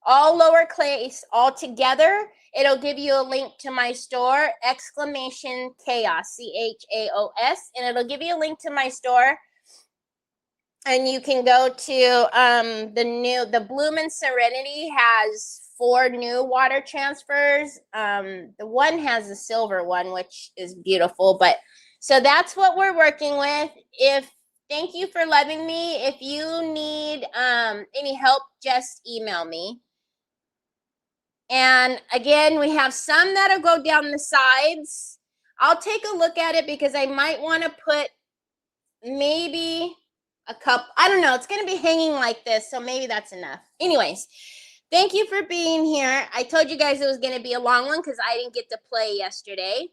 all lowercase, all together, it'll give you a link to my store, exclamation chaos, CHAOS, and it'll give you a link to my store. And you can go to the Bloom and Serenity has 4 new water transfers. The one has a silver one, which is beautiful. But so that's what we're working with. Thank you for loving me. If you need any help, just email me. And again, we have some that'll go down the sides. I'll take a look at it because I might want to put maybe a cup. I don't know. It's going to be hanging like this, so maybe that's enough. Anyways, thank you for being here. I told you guys it was going to be a long one because I didn't get to play yesterday.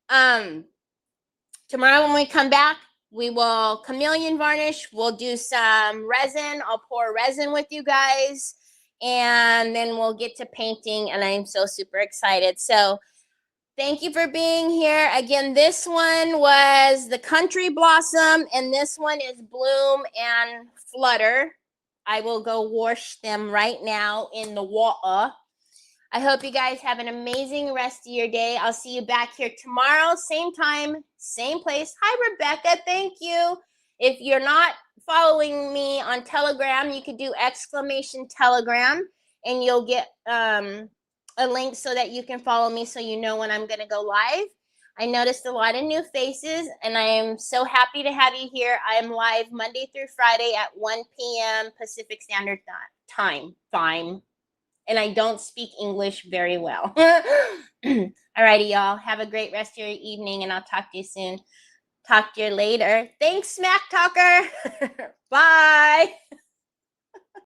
Tomorrow when we come back, we will chameleon varnish. We'll do some resin. I'll pour resin with you guys. And then we'll get to painting. And I'm so super excited. So thank you for being here. Again, this one was the Country Blossom. And this one is Bloom and Flutter. I will go wash them right now in the water. I hope you guys have an amazing rest of your day. I'll see you back here tomorrow, same time, same place. Hi, Rebecca. Thank you. If you're not following me on Telegram, you could do !Telegram, and you'll get a link so that you can follow me so you know when I'm going to go live. I noticed a lot of new faces, and I am so happy to have you here. I am live Monday through Friday at 1 p.m. Pacific Standard Time. Fine. And I don't speak English very well. Alrighty, y'all. Have a great rest of your evening, and I'll talk to you soon. Talk to you later. Thanks, Smack Talker. Bye.